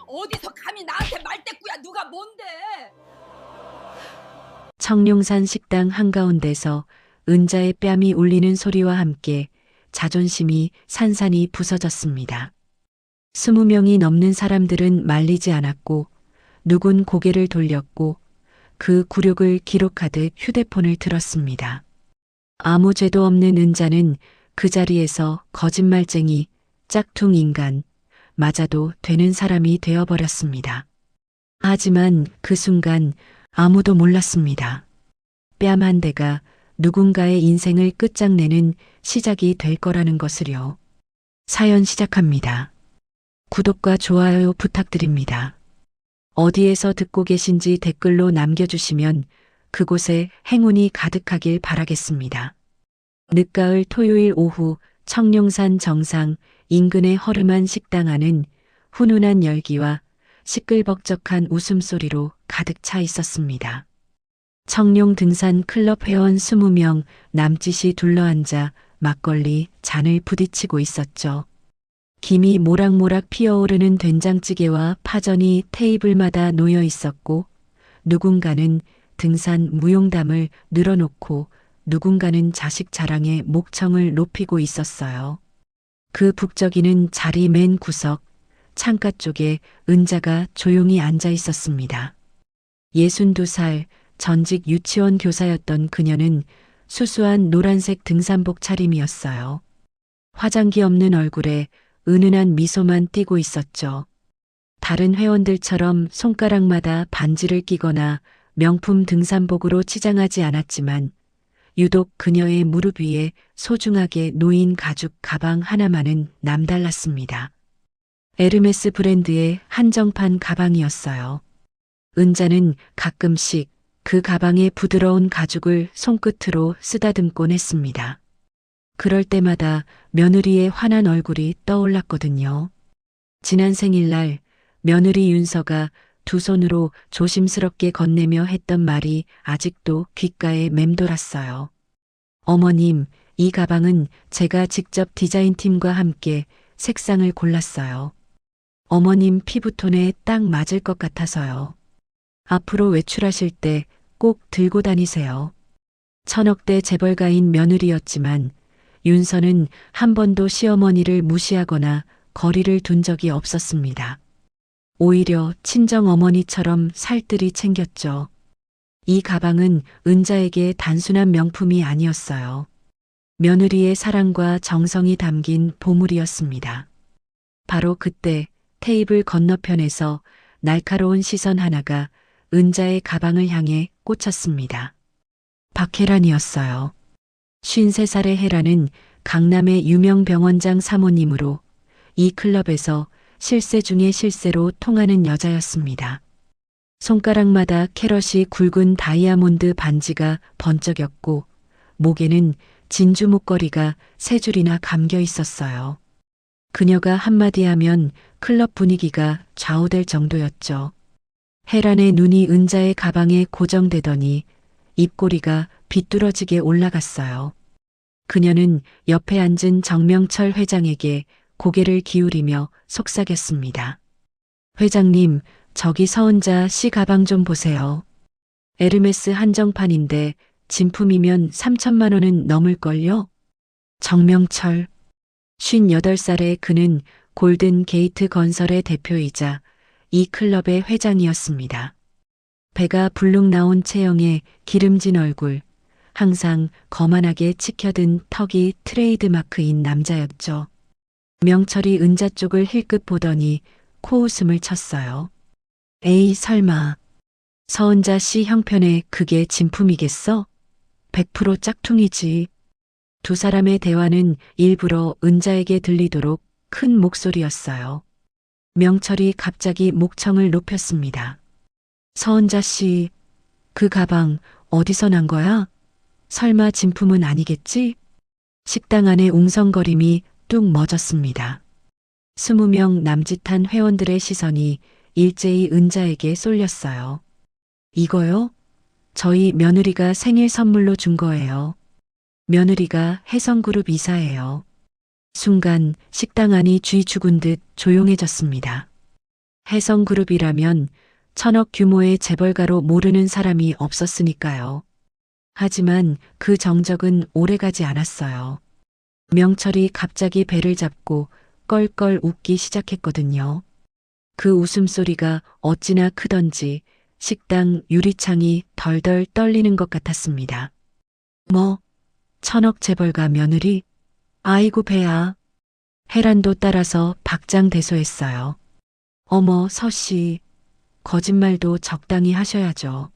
어디서 감히 나한테 말대꾸야. 누가 뭔데? 청룡산 식당 한가운데서 은자의 뺨이 울리는 소리와 함께 자존심이 산산이 부서졌습니다. 20명이 넘는 사람들은 말리지 않았고 누군 고개를 돌렸고 그 굴욕을 기록하듯 휴대폰을 들었습니다. 아무 죄도 없는 은자는 그 자리에서 거짓말쟁이, 짝퉁 인간, 맞아도 되는 사람이 되어버렸습니다. 하지만 그 순간 아무도 몰랐습니다. 뺨 한 대가 누군가의 인생을 끝장내는 시작이 될 거라는 것을요. 사연 시작합니다. 구독과 좋아요 부탁드립니다. 어디에서 듣고 계신지 댓글로 남겨주시면 그곳에 행운이 가득하길 바라겠습니다. 늦가을 토요일 오후 청룡산 정상 인근의 허름한 식당 안은 훈훈한 열기와 시끌벅적한 웃음소리로 가득 차 있었습니다. 청룡 등산 클럽 회원 20명 남짓이 둘러앉아 막걸리 잔을 부딪히고 있었죠. 김이 모락모락 피어오르는 된장찌개와 파전이 테이블마다 놓여 있었고 누군가는 등산 무용담을 늘어놓고 누군가는 자식 자랑에 목청을 높이고 있었어요. 그 북적이는 자리 맨 구석 창가 쪽에 은자가 조용히 앉아 있었습니다. 62살 전직 유치원 교사였던 그녀는 수수한 노란색 등산복 차림이었어요. 화장기 없는 얼굴에 은은한 미소만 띠고 있었죠. 다른 회원들처럼 손가락마다 반지를 끼거나 명품 등산복으로 치장하지 않았지만 유독 그녀의 무릎 위에 소중하게 놓인 가죽 가방 하나만은 남달랐습니다. 에르메스 브랜드의 한정판 가방이었어요. 은자는 가끔씩 그 가방의 부드러운 가죽을 손끝으로 쓰다듬곤 했습니다. 그럴 때마다 며느리의 환한 얼굴이 떠올랐거든요. 지난 생일날 며느리 윤서가 두 손으로 조심스럽게 건네며 했던 말이 아직도 귓가에 맴돌았어요. 어머님, 이 가방은 제가 직접 디자인팀과 함께 색상을 골랐어요. 어머님 피부톤에 딱 맞을 것 같아서요. 앞으로 외출하실 때 꼭 들고 다니세요. 천억대 재벌가인 며느리였지만 윤서는 한 번도 시어머니를 무시하거나 거리를 둔 적이 없었습니다. 오히려 친정 어머니처럼 살뜰히 챙겼죠. 이 가방은 은자에게 단순한 명품이 아니었어요. 며느리의 사랑과 정성이 담긴 보물이었습니다. 바로 그때 테이블 건너편에서 날카로운 시선 하나가 은자의 가방을 향해 꽂혔습니다. 박혜란이었어요. 53살의 혜란은 강남의 유명 병원장 사모님으로 이 클럽에서 실세 중의 실세로 통하는 여자였습니다. 손가락마다 캐럿이 굵은 다이아몬드 반지가 번쩍였고 목에는 진주 목걸이가 세 줄이나 감겨 있었어요. 그녀가 한마디 하면 클럽 분위기가 좌우될 정도였죠. 혜란의 눈이 은자의 가방에 고정되더니 입꼬리가 비뚤어지게 올라갔어요. 그녀는 옆에 앉은 정명철 회장에게 고개를 기울이며 속삭였습니다. 회장님, 저기 서은자 씨 가방 좀 보세요. 에르메스 한정판인데 진품이면 3천만 원은 넘을걸요? 정명철. 58살의 그는 골든 게이트 건설의 대표이자 이 클럽의 회장이었습니다. 배가 불룩 나온 체형에 기름진 얼굴, 항상 거만하게 치켜든 턱이 트레이드마크인 남자였죠. 명철이 은자 쪽을 힐끗 보더니 코웃음을 쳤어요. 에이 설마 서은자 씨 형편에 그게 진품이겠어? 100% 짝퉁이지. 두 사람의 대화는 일부러 은자에게 들리도록 큰 목소리였어요. 명철이 갑자기 목청을 높였습니다. 서은자 씨, 그 가방 어디서 난 거야? 설마 진품은 아니겠지? 식당 안의 웅성거림이 뚝 멎었습니다. 20명 남짓한 회원들의 시선이 일제히 은자에게 쏠렸어요. 이거요? 저희 며느리가 생일 선물로 준 거예요. 며느리가 혜성그룹 이사예요. 순간 식당 안이 쥐 죽은 듯 조용해졌습니다. 해성그룹이라면 천억 규모의 재벌가로 모르는 사람이 없었으니까요. 하지만 그 정적은 오래가지 않았어요. 명철이 갑자기 배를 잡고 껄껄 웃기 시작했거든요. 그 웃음소리가 어찌나 크던지 식당 유리창이 덜덜 떨리는 것 같았습니다. 뭐, 천억 재벌가 며느리? 아이고 배야. 해란도 따라서 박장대소했어요. 어머 서씨, 거짓말도 적당히 하셔야죠.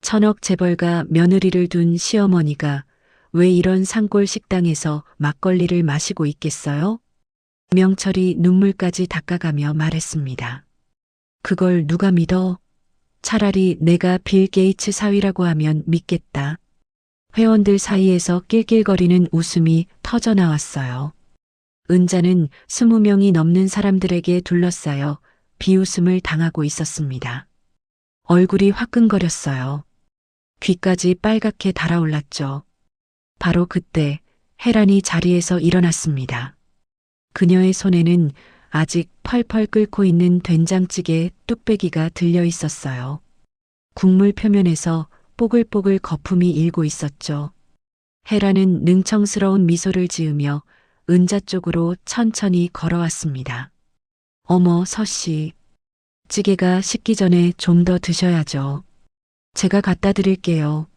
천억 재벌가 며느리를 둔 시어머니가 왜 이런 산골 식당에서 막걸리를 마시고 있겠어요? 명철이 눈물까지 닦아가며 말했습니다. 그걸 누가 믿어? 차라리 내가 빌 게이츠 사위라고 하면 믿겠다. 회원들 사이에서 낄낄거리는 웃음이 터져 나왔어요. 은자는 20명이 넘는 사람들에게 둘러싸여 비웃음을 당하고 있었습니다. 얼굴이 화끈거렸어요. 귀까지 빨갛게 달아올랐죠. 바로 그때 혜란이 자리에서 일어났습니다. 그녀의 손에는 아직 펄펄 끓고 있는 된장찌개 뚝배기가 들려 있었어요. 국물 표면에서 뽀글뽀글 거품이 일고 있었죠. 혜란은 능청스러운 미소를 지으며 은자 쪽으로 천천히 걸어왔습니다. 어머 서씨, 찌개가 식기 전에 좀 더 드셔야죠. 제가 갖다 드릴게요.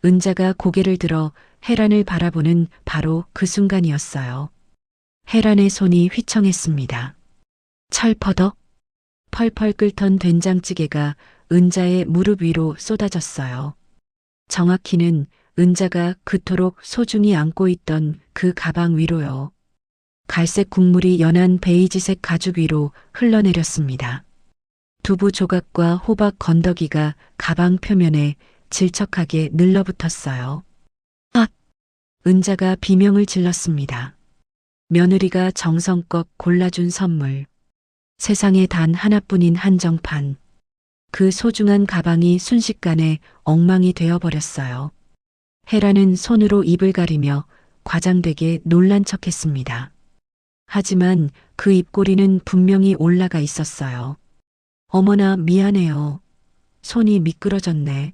은자가 고개를 들어 혜란을 바라보는 바로 그 순간이었어요. 혜란의 손이 휘청했습니다. 철퍼덕 펄펄 끓던 된장찌개가 은자의 무릎 위로 쏟아졌어요. 정확히는 은자가 그토록 소중히 안고 있던 그 가방 위로요. 갈색 국물이 연한 베이지색 가죽 위로 흘러내렸습니다. 두부 조각과 호박 건더기가 가방 표면에 질척하게 늘러붙었어요. 아! 은자가 비명을 질렀습니다. 며느리가 정성껏 골라준 선물. 세상에 단 하나뿐인 한정판. 그 소중한 가방이 순식간에 엉망이 되어버렸어요. 혜란은 손으로 입을 가리며 과장되게 놀란 척했습니다. 하지만 그 입꼬리는 분명히 올라가 있었어요. 어머나 미안해요. 손이 미끄러졌네.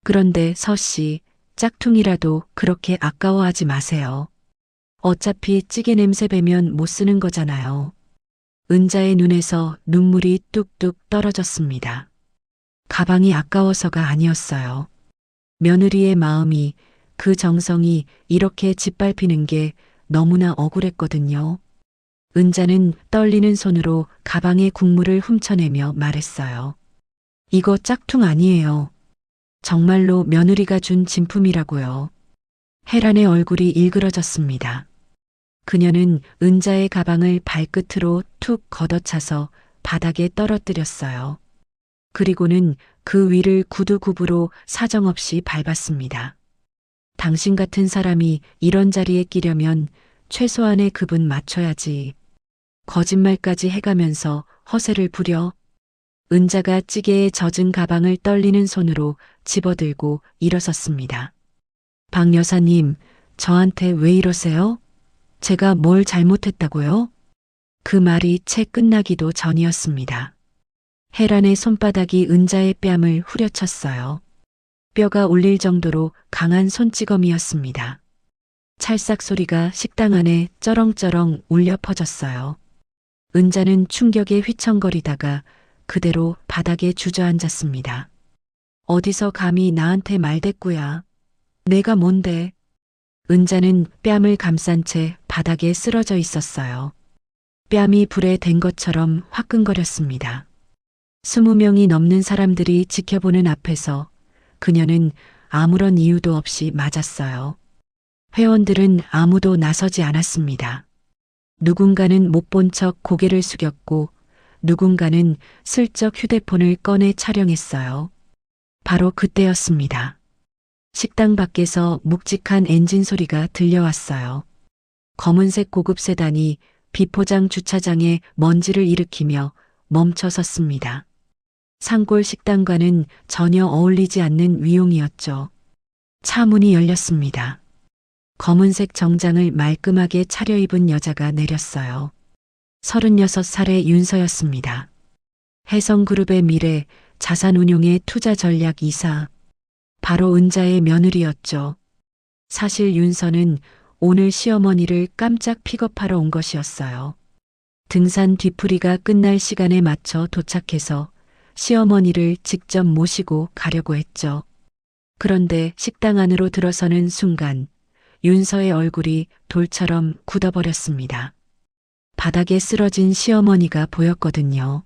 그런데 서씨, 짝퉁이라도 그렇게 아까워하지 마세요. 어차피 찌개 냄새 배면 못 쓰는 거잖아요. 은자의 눈에서 눈물이 뚝뚝 떨어졌습니다. 가방이 아까워서가 아니었어요. 며느리의 마음이, 그 정성이 이렇게 짓밟히는 게 너무나 억울했거든요. 은자는 떨리는 손으로 가방의 국물을 훔쳐내며 말했어요. 이거 짝퉁 아니에요. 정말로 며느리가 준 진품이라고요. 혜란의 얼굴이 일그러졌습니다. 그녀는 은자의 가방을 발끝으로 툭 걷어차서 바닥에 떨어뜨렸어요. 그리고는 그 위를 구두굽으로 사정없이 밟았습니다. 당신 같은 사람이 이런 자리에 끼려면 최소한의 급은 맞춰야지. 거짓말까지 해가면서 허세를 부려. 은자가 찌개에 젖은 가방을 떨리는 손으로 집어들고 일어섰습니다. 박 여사님, 저한테 왜 이러세요? 제가 뭘 잘못했다고요? 그 말이 채 끝나기도 전이었습니다. 혜란의 손바닥이 은자의 뺨을 후려쳤어요. 뼈가 울릴 정도로 강한 손찌검이었습니다. 찰싹 소리가 식당 안에 쩌렁쩌렁 울려 퍼졌어요. 은자는 충격에 휘청거리다가 그대로 바닥에 주저앉았습니다. 어디서 감히 나한테 말대꾸야. 내가 뭔데. 은자는 뺨을 감싼 채 바닥에 쓰러져 있었어요. 뺨이 불에 댄 것처럼 화끈거렸습니다. 20명이 넘는 사람들이 지켜보는 앞에서 그녀는 아무런 이유도 없이 맞았어요. 회원들은 아무도 나서지 않았습니다. 누군가는 못 본 척 고개를 숙였고 누군가는 슬쩍 휴대폰을 꺼내 촬영했어요. 바로 그때였습니다. 식당 밖에서 묵직한 엔진 소리가 들려왔어요. 검은색 고급 세단이 비포장 주차장에 먼지를 일으키며 멈춰 섰습니다. 산골 식당과는 전혀 어울리지 않는 위용이었죠. 차 문이 열렸습니다. 검은색 정장을 말끔하게 차려입은 여자가 내렸어요. 36살의 윤서였습니다. 혜성그룹의 미래 자산운용의 투자 전략 이사. 바로 은자의 며느리였죠. 사실 윤서는 오늘 시어머니를 깜짝 픽업하러 온 것이었어요. 등산 뒤풀이가 끝날 시간에 맞춰 도착해서 시어머니를 직접 모시고 가려고 했죠. 그런데 식당 안으로 들어서는 순간 윤서의 얼굴이 돌처럼 굳어버렸습니다. 바닥에 쓰러진 시어머니가 보였거든요.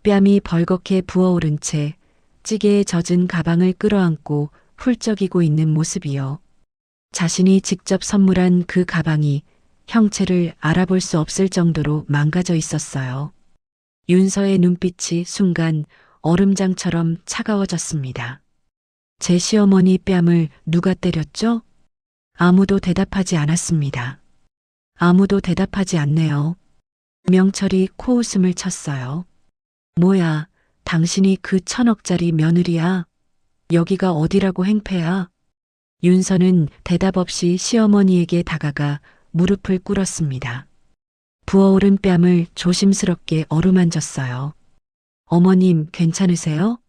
뺨이 벌겋게 부어오른 채 찌개에 젖은 가방을 끌어안고 훌쩍이고 있는 모습이요. 자신이 직접 선물한 그 가방이 형체를 알아볼 수 없을 정도로 망가져 있었어요. 윤서의 눈빛이 순간 얼음장처럼 차가워졌습니다. 제 시어머니 뺨을 누가 때렸죠? 아무도 대답하지 않았습니다. 아무도 대답하지 않네요. 명철이 코웃음을 쳤어요. 뭐야, 당신이 그 1,000억짜리 며느리야? 여기가 어디라고 행패야? 윤서는 대답 없이 시어머니에게 다가가 무릎을 꿇었습니다. 부어오른 뺨을 조심스럽게 어루만졌어요. 어머님, 괜찮으세요?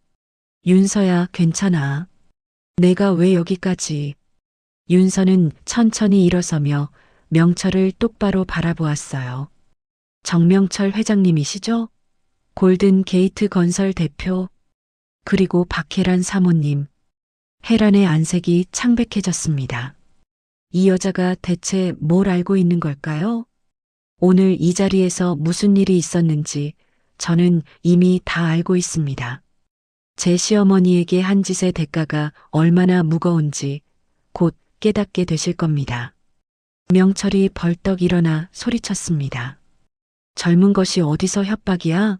윤서야, 괜찮아. 내가 왜 여기까지? 윤서는 천천히 일어서며 명철을 똑바로 바라보았어요. 정명철 회장님이시죠? 골든 게이트 건설 대표. 그리고 박혜란 사모님. 혜란의 안색이 창백해졌습니다. 이 여자가 대체 뭘 알고 있는 걸까요? 오늘 이 자리에서 무슨 일이 있었는지 저는 이미 다 알고 있습니다. 제 시어머니에게 한 짓의 대가가 얼마나 무거운지 곧 깨닫게 되실 겁니다. 명철이 벌떡 일어나 소리쳤습니다. 젊은 것이 어디서 협박이야?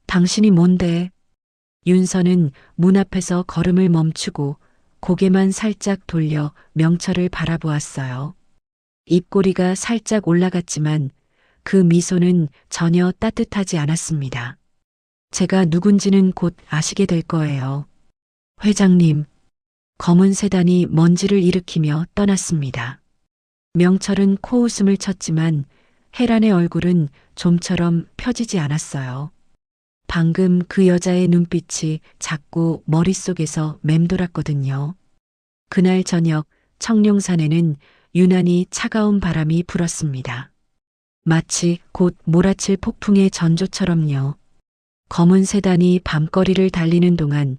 당신이 뭔데? 윤서는 문 앞에서 걸음을 멈추고 고개만 살짝 돌려 명철을 바라보았어요. 입꼬리가 살짝 올라갔지만 그 미소는 전혀 따뜻하지 않았습니다. 제가 누군지는 곧 아시게 될 거예요. 회장님. 검은 세단이 먼지를 일으키며 떠났습니다. 명철은 코웃음을 쳤지만 혜란의 얼굴은 좀처럼 펴지지 않았어요. 방금 그 여자의 눈빛이 자꾸 머릿속에서 맴돌았거든요. 그날 저녁 청룡산에는 유난히 차가운 바람이 불었습니다. 마치 곧 몰아칠 폭풍의 전조처럼요. 검은 세단이 밤거리를 달리는 동안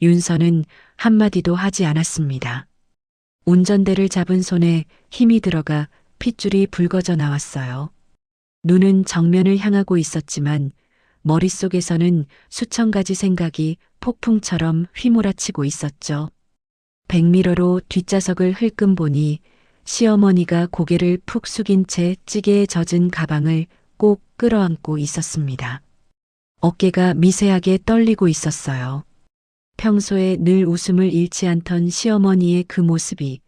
윤서는 한마디도 하지 않았습니다. 운전대를 잡은 손에 힘이 들어가 핏줄이 붉어져 나왔어요. 눈은 정면을 향하고 있었지만 머릿속에서는 수천 가지 생각이 폭풍처럼 휘몰아치고 있었죠. 백미러로 뒷좌석을 흘끔 보니 시어머니가 고개를 푹 숙인 채 찌개에 젖은 가방을 꼭 끌어안고 있었습니다. 어깨가 미세하게 떨리고 있었어요. 평소에 늘 웃음을 잃지 않던 시어머니의 그 모습이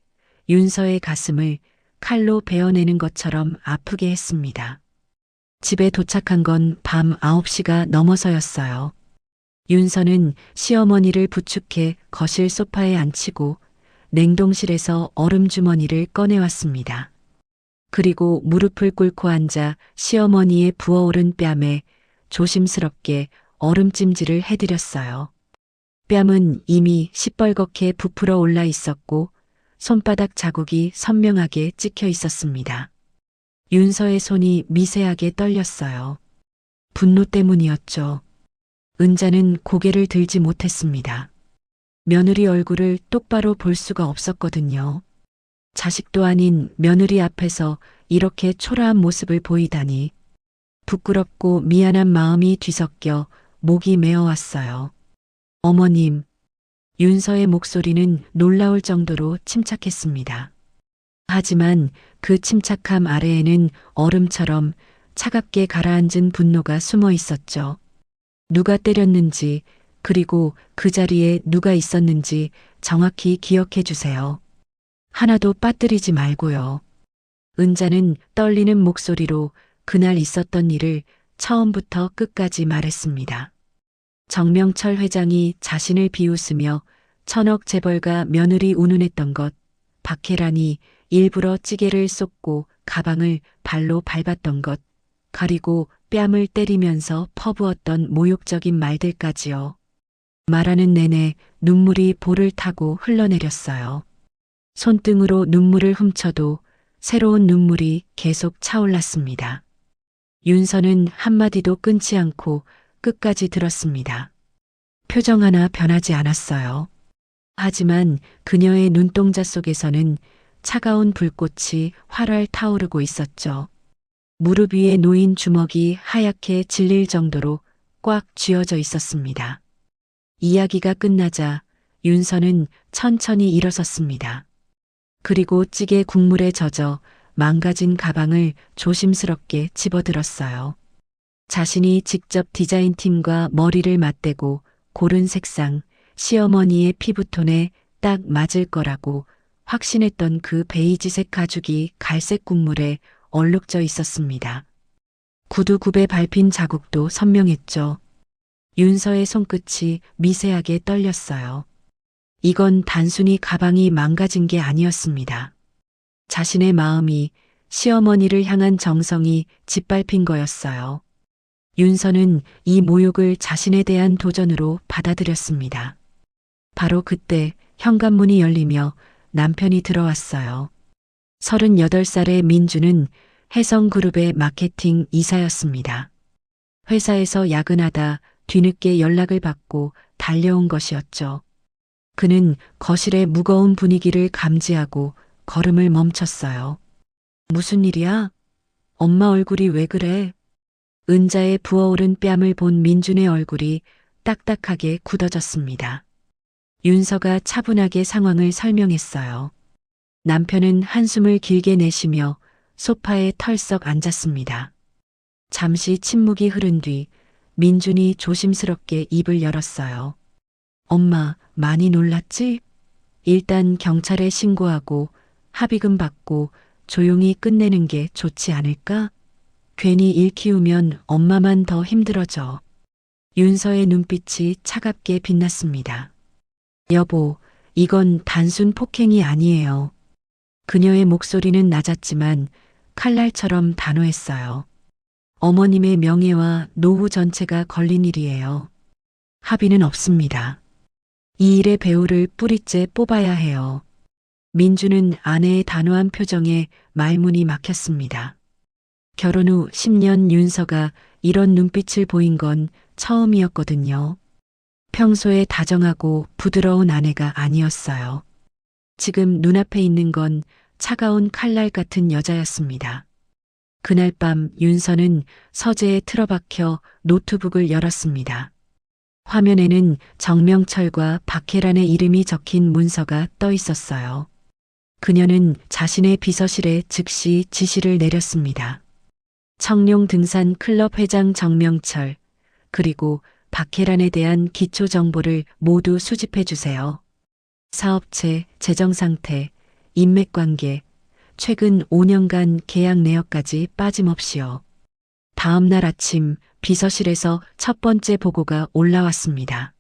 윤서의 가슴을 칼로 베어내는 것처럼 아프게 했습니다. 집에 도착한 건 밤 9시가 넘어서였어요. 윤서는 시어머니를 부축해 거실 소파에 앉히고 냉동실에서 얼음 주머니를 꺼내왔습니다. 그리고 무릎을 꿇고 앉아 시어머니의 부어오른 뺨에 조심스럽게 얼음찜질을 해드렸어요. 뺨은 이미 시뻘겋게 부풀어 올라 있었고 손바닥 자국이 선명하게 찍혀 있었습니다. 윤서의 손이 미세하게 떨렸어요. 분노 때문이었죠. 은자는 고개를 들지 못했습니다. 며느리 얼굴을 똑바로 볼 수가 없었거든요. 자식도 아닌 며느리 앞에서 이렇게 초라한 모습을 보이다니 부끄럽고 미안한 마음이 뒤섞여 목이 메어왔어요. 어머님, 윤서의 목소리는 놀라울 정도로 침착했습니다. 하지만 그 침착함 아래에는 얼음처럼 차갑게 가라앉은 분노가 숨어 있었죠. 누가 때렸는지 그리고 그 자리에 누가 있었는지 정확히 기억해 주세요. 하나도 빠뜨리지 말고요. 은자는 떨리는 목소리로 그날 있었던 일을 처음부터 끝까지 말했습니다. 정명철 회장이 자신을 비웃으며 1,000억 재벌가 며느리 운운했던 것, 박혜란이 일부러 찌개를 쏟고 가방을 발로 밟았던 것, 가리고 뺨을 때리면서 퍼부었던 모욕적인 말들까지요. 말하는 내내 눈물이 볼을 타고 흘러내렸어요. 손등으로 눈물을 훔쳐도 새로운 눈물이 계속 차올랐습니다. 윤서는 한마디도 끊지 않고 끝까지 들었습니다. 표정 하나 변하지 않았어요. 하지만 그녀의 눈동자 속에서는 차가운 불꽃이 활활 타오르고 있었죠. 무릎 위에 놓인 주먹이 하얗게 질릴 정도로 꽉 쥐어져 있었습니다. 이야기가 끝나자 윤서는 천천히 일어섰습니다. 그리고 찌개 국물에 젖어 망가진 가방을 조심스럽게 집어들었어요. 자신이 직접 디자인팀과 머리를 맞대고 고른 색상, 시어머니의 피부톤에 딱 맞을 거라고 확신했던 그 베이지색 가죽이 갈색 국물에 얼룩져 있었습니다. 구두굽에 밟힌 자국도 선명했죠. 윤서의 손끝이 미세하게 떨렸어요. 이건 단순히 가방이 망가진 게 아니었습니다. 자신의 마음이, 시어머니를 향한 정성이 짓밟힌 거였어요. 윤서는 이 모욕을 자신에 대한 도전으로 받아들였습니다. 바로 그때 현관문이 열리며 남편이 들어왔어요. 38살의 민주는 혜성그룹의 마케팅 이사였습니다. 회사에서 야근하다 뒤늦게 연락을 받고 달려온 것이었죠. 그는 거실의 무거운 분위기를 감지하고 걸음을 멈췄어요. 무슨 일이야? 엄마 얼굴이 왜 그래? 은자의 부어오른 뺨을 본 민준의 얼굴이 딱딱하게 굳어졌습니다. 윤서가 차분하게 상황을 설명했어요. 남편은 한숨을 길게 내쉬며 소파에 털썩 앉았습니다. 잠시 침묵이 흐른 뒤 민준이 조심스럽게 입을 열었어요. 엄마, 많이 놀랐지? 일단 경찰에 신고하고 합의금 받고 조용히 끝내는 게 좋지 않을까? 괜히 일 키우면 엄마만 더 힘들어져. 윤서의 눈빛이 차갑게 빛났습니다. 여보, 이건 단순 폭행이 아니에요. 그녀의 목소리는 낮았지만 칼날처럼 단호했어요. 어머님의 명예와 노후 전체가 걸린 일이에요. 합의는 없습니다. 이 일의 배후를 뿌리째 뽑아야 해요. 민주는 아내의 단호한 표정에 말문이 막혔습니다. 결혼 후 10년 윤서가 이런 눈빛을 보인 건 처음이었거든요. 평소에 다정하고 부드러운 아내가 아니었어요. 지금 눈앞에 있는 건 차가운 칼날 같은 여자였습니다. 그날 밤 윤서는 서재에 틀어박혀 노트북을 열었습니다. 화면에는 정명철과 박혜란의 이름이 적힌 문서가 떠 있었어요. 그녀는 자신의 비서실에 즉시 지시를 내렸습니다. 청룡 등산 클럽 회장 정명철, 그리고 박혜란에 대한 기초 정보를 모두 수집해 주세요. 사업체, 재정 상태, 인맥 관계, 최근 5년간 계약 내역까지 빠짐없이요. 다음 날 아침 비서실에서 첫 번째 보고가 올라왔습니다.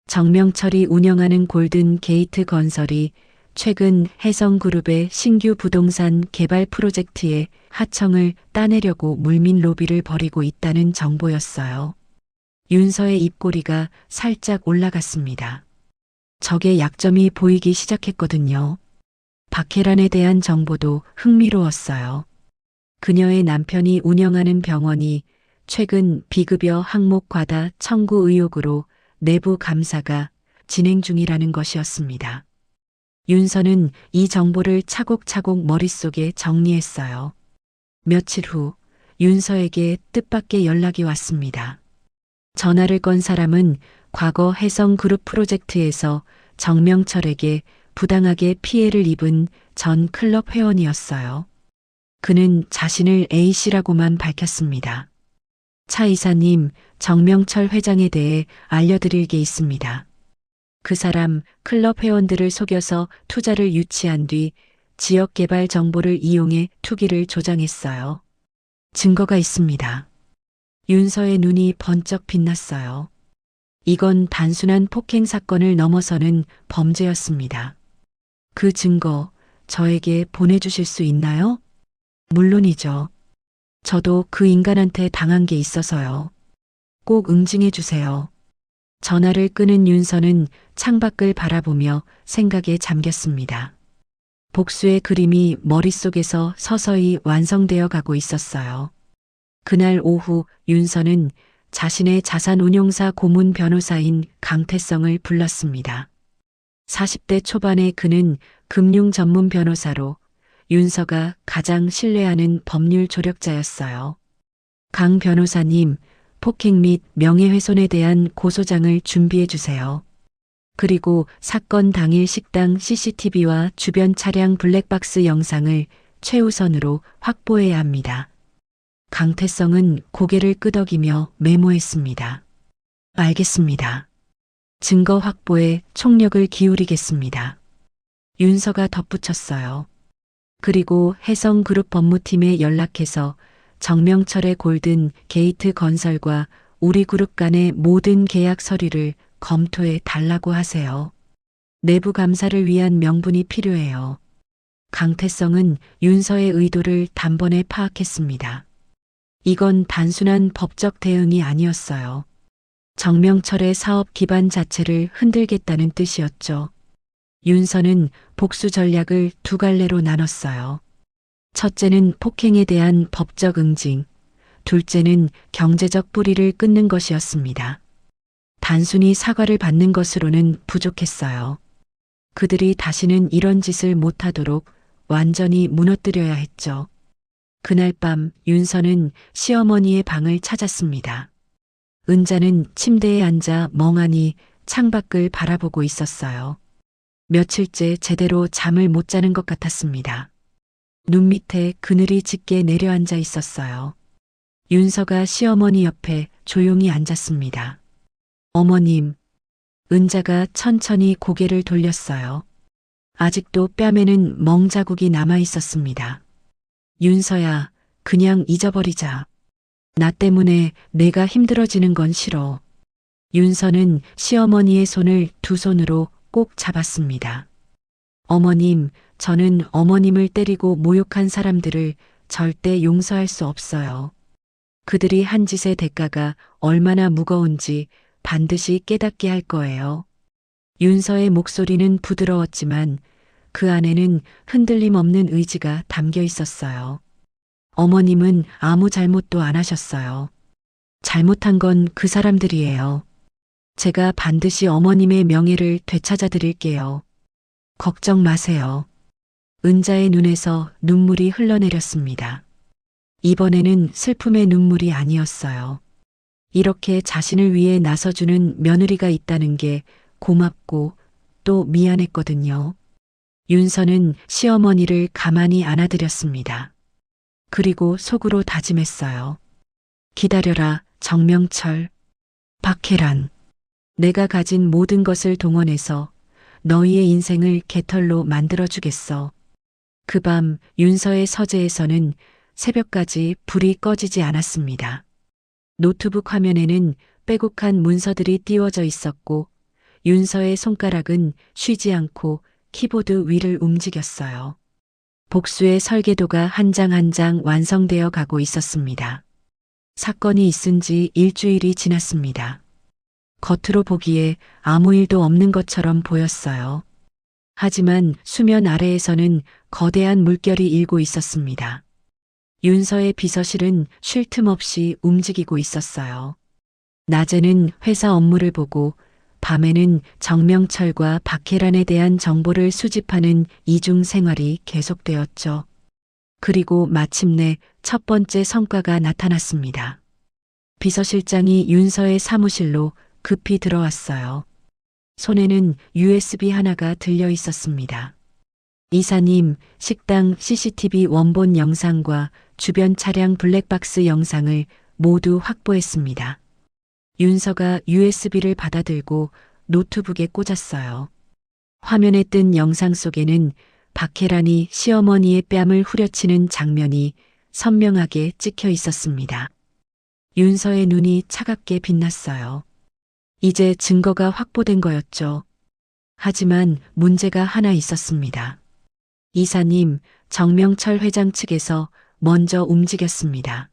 정명철이 운영하는 골든 게이트 건설이 최근 혜성그룹의 신규 부동산 개발 프로젝트에 하청을 따내려고 물민 로비를 벌이고 있다는 정보였어요. 윤서의 입꼬리가 살짝 올라갔습니다. 적의 약점이 보이기 시작했거든요. 박혜란에 대한 정보도 흥미로웠어요. 그녀의 남편이 운영하는 병원이 최근 비급여 항목 과다 청구 의혹으로 내부 감사가 진행 중이라는 것이었습니다. 윤서는 이 정보를 차곡차곡 머릿속에 정리했어요. 며칠 후 윤서에게 뜻밖의 연락이 왔습니다. 전화를 건 사람은 과거 혜성그룹 프로젝트에서 정명철에게 부당하게 피해를 입은 전 클럽 회원이었어요. 그는 자신을 A씨라고만 밝혔습니다. 차 이사님, 정명철 회장에 대해 알려드릴 게 있습니다. 그 사람 클럽 회원들을 속여서 투자를 유치한 뒤 지역 개발 정보를 이용해 투기를 조장했어요. 증거가 있습니다. 윤서의 눈이 번쩍 빛났어요. 이건 단순한 폭행 사건을 넘어서는 범죄였습니다. 그 증거 저에게 보내주실 수 있나요? 물론이죠. 저도 그 인간한테 당한 게 있어서요. 꼭 응징해 주세요. 전화를 끊은 윤서는 창밖을 바라보며 생각에 잠겼습니다. 복수의 그림이 머릿속에서 서서히 완성되어 가고 있었어요. 그날 오후 윤서는 자신의 자산운용사 고문 변호사인 강태성을 불렀습니다. 40대 초반의 그는 금융 전문 변호사로 윤서가 가장 신뢰하는 법률 조력자였어요. 강 변호사님, 폭행 및 명예훼손에 대한 고소장을 준비해 주세요. 그리고 사건 당일 식당 CCTV와 주변 차량 블랙박스 영상을 최우선으로 확보해야 합니다. 강태성은 고개를 끄덕이며 메모했습니다. 알겠습니다. 증거 확보에 총력을 기울이겠습니다. 윤서가 덧붙였어요. 그리고 해성그룹 법무팀에 연락해서 정명철의 골든 게이트 건설과 우리 그룹 간의 모든 계약 서류를 검토해 달라고 하세요. 내부 감사를 위한 명분이 필요해요. 강태성은 윤서의 의도를 단번에 파악했습니다. 이건 단순한 법적 대응이 아니었어요. 정명철의 사업 기반 자체를 흔들겠다는 뜻이었죠. 윤서는 복수 전략을 두 갈래로 나눴어요. 첫째는 폭행에 대한 법적 응징, 둘째는 경제적 뿌리를 끊는 것이었습니다. 단순히 사과를 받는 것으로는 부족했어요. 그들이 다시는 이런 짓을 못하도록 완전히 무너뜨려야 했죠. 그날 밤 윤서는 시어머니의 방을 찾았습니다. 은자는 침대에 앉아 멍하니 창밖을 바라보고 있었어요. 며칠째 제대로 잠을 못 자는 것 같았습니다. 눈 밑에 그늘이 짙게 내려앉아 있었어요. 윤서가 시어머니 옆에 조용히 앉았습니다. 어머님, 은자가 천천히 고개를 돌렸어요. 아직도 뺨에는 멍자국이 남아 있었습니다. 윤서야, 그냥 잊어버리자. 나 때문에 내가 힘들어지는 건 싫어. 윤서는 시어머니의 손을 두 손으로 꼭 잡았습니다. 어머님, 저는 어머님을 때리고 모욕한 사람들을 절대 용서할 수 없어요. 그들이 한 짓의 대가가 얼마나 무거운지 반드시 깨닫게 할 거예요. 윤서의 목소리는 부드러웠지만 그 안에는 흔들림 없는 의지가 담겨 있었어요. 어머님은 아무 잘못도 안 하셨어요. 잘못한 건 그 사람들이에요. 제가 반드시 어머님의 명예를 되찾아 드릴게요. 걱정 마세요. 은자의 눈에서 눈물이 흘러내렸습니다. 이번에는 슬픔의 눈물이 아니었어요. 이렇게 자신을 위해 나서주는 며느리가 있다는 게 고맙고 또 미안했거든요. 윤서는 시어머니를 가만히 안아드렸습니다. 그리고 속으로 다짐했어요. 기다려라, 정명철. 박혜란. 내가 가진 모든 것을 동원해서 너희의 인생을 개털로 만들어주겠어. 그 밤 윤서의 서재에서는 새벽까지 불이 꺼지지 않았습니다. 노트북 화면에는 빼곡한 문서들이 띄워져 있었고 윤서의 손가락은 쉬지 않고 키보드 위를 움직였어요. 복수의 설계도가 한 장 한 장 완성되어 가고 있었습니다. 사건이 있은 지 일주일이 지났습니다. 겉으로 보기에 아무 일도 없는 것처럼 보였어요. 하지만 수면 아래에서는 거대한 물결이 일고 있었습니다. 윤서의 비서실은 쉴 틈 없이 움직이고 있었어요. 낮에는 회사 업무를 보고 밤에는 정명철과 박혜란에 대한 정보를 수집하는 이중 생활이 계속되었죠. 그리고 마침내 첫 번째 성과가 나타났습니다. 비서실장이 윤서의 사무실로 급히 들어왔어요. 손에는 USB 하나가 들려 있었습니다. 이사님, 식당 CCTV 원본 영상과 주변 차량 블랙박스 영상을 모두 확보했습니다. 윤서가 USB를 받아들고 노트북에 꽂았어요. 화면에 뜬 영상 속에는 박혜란이 시어머니의 뺨을 후려치는 장면이 선명하게 찍혀 있었습니다. 윤서의 눈이 차갑게 빛났어요. 이제 증거가 확보된 거였죠. 하지만 문제가 하나 있었습니다. 이사님, 정명철 회장 측에서 먼저 움직였습니다.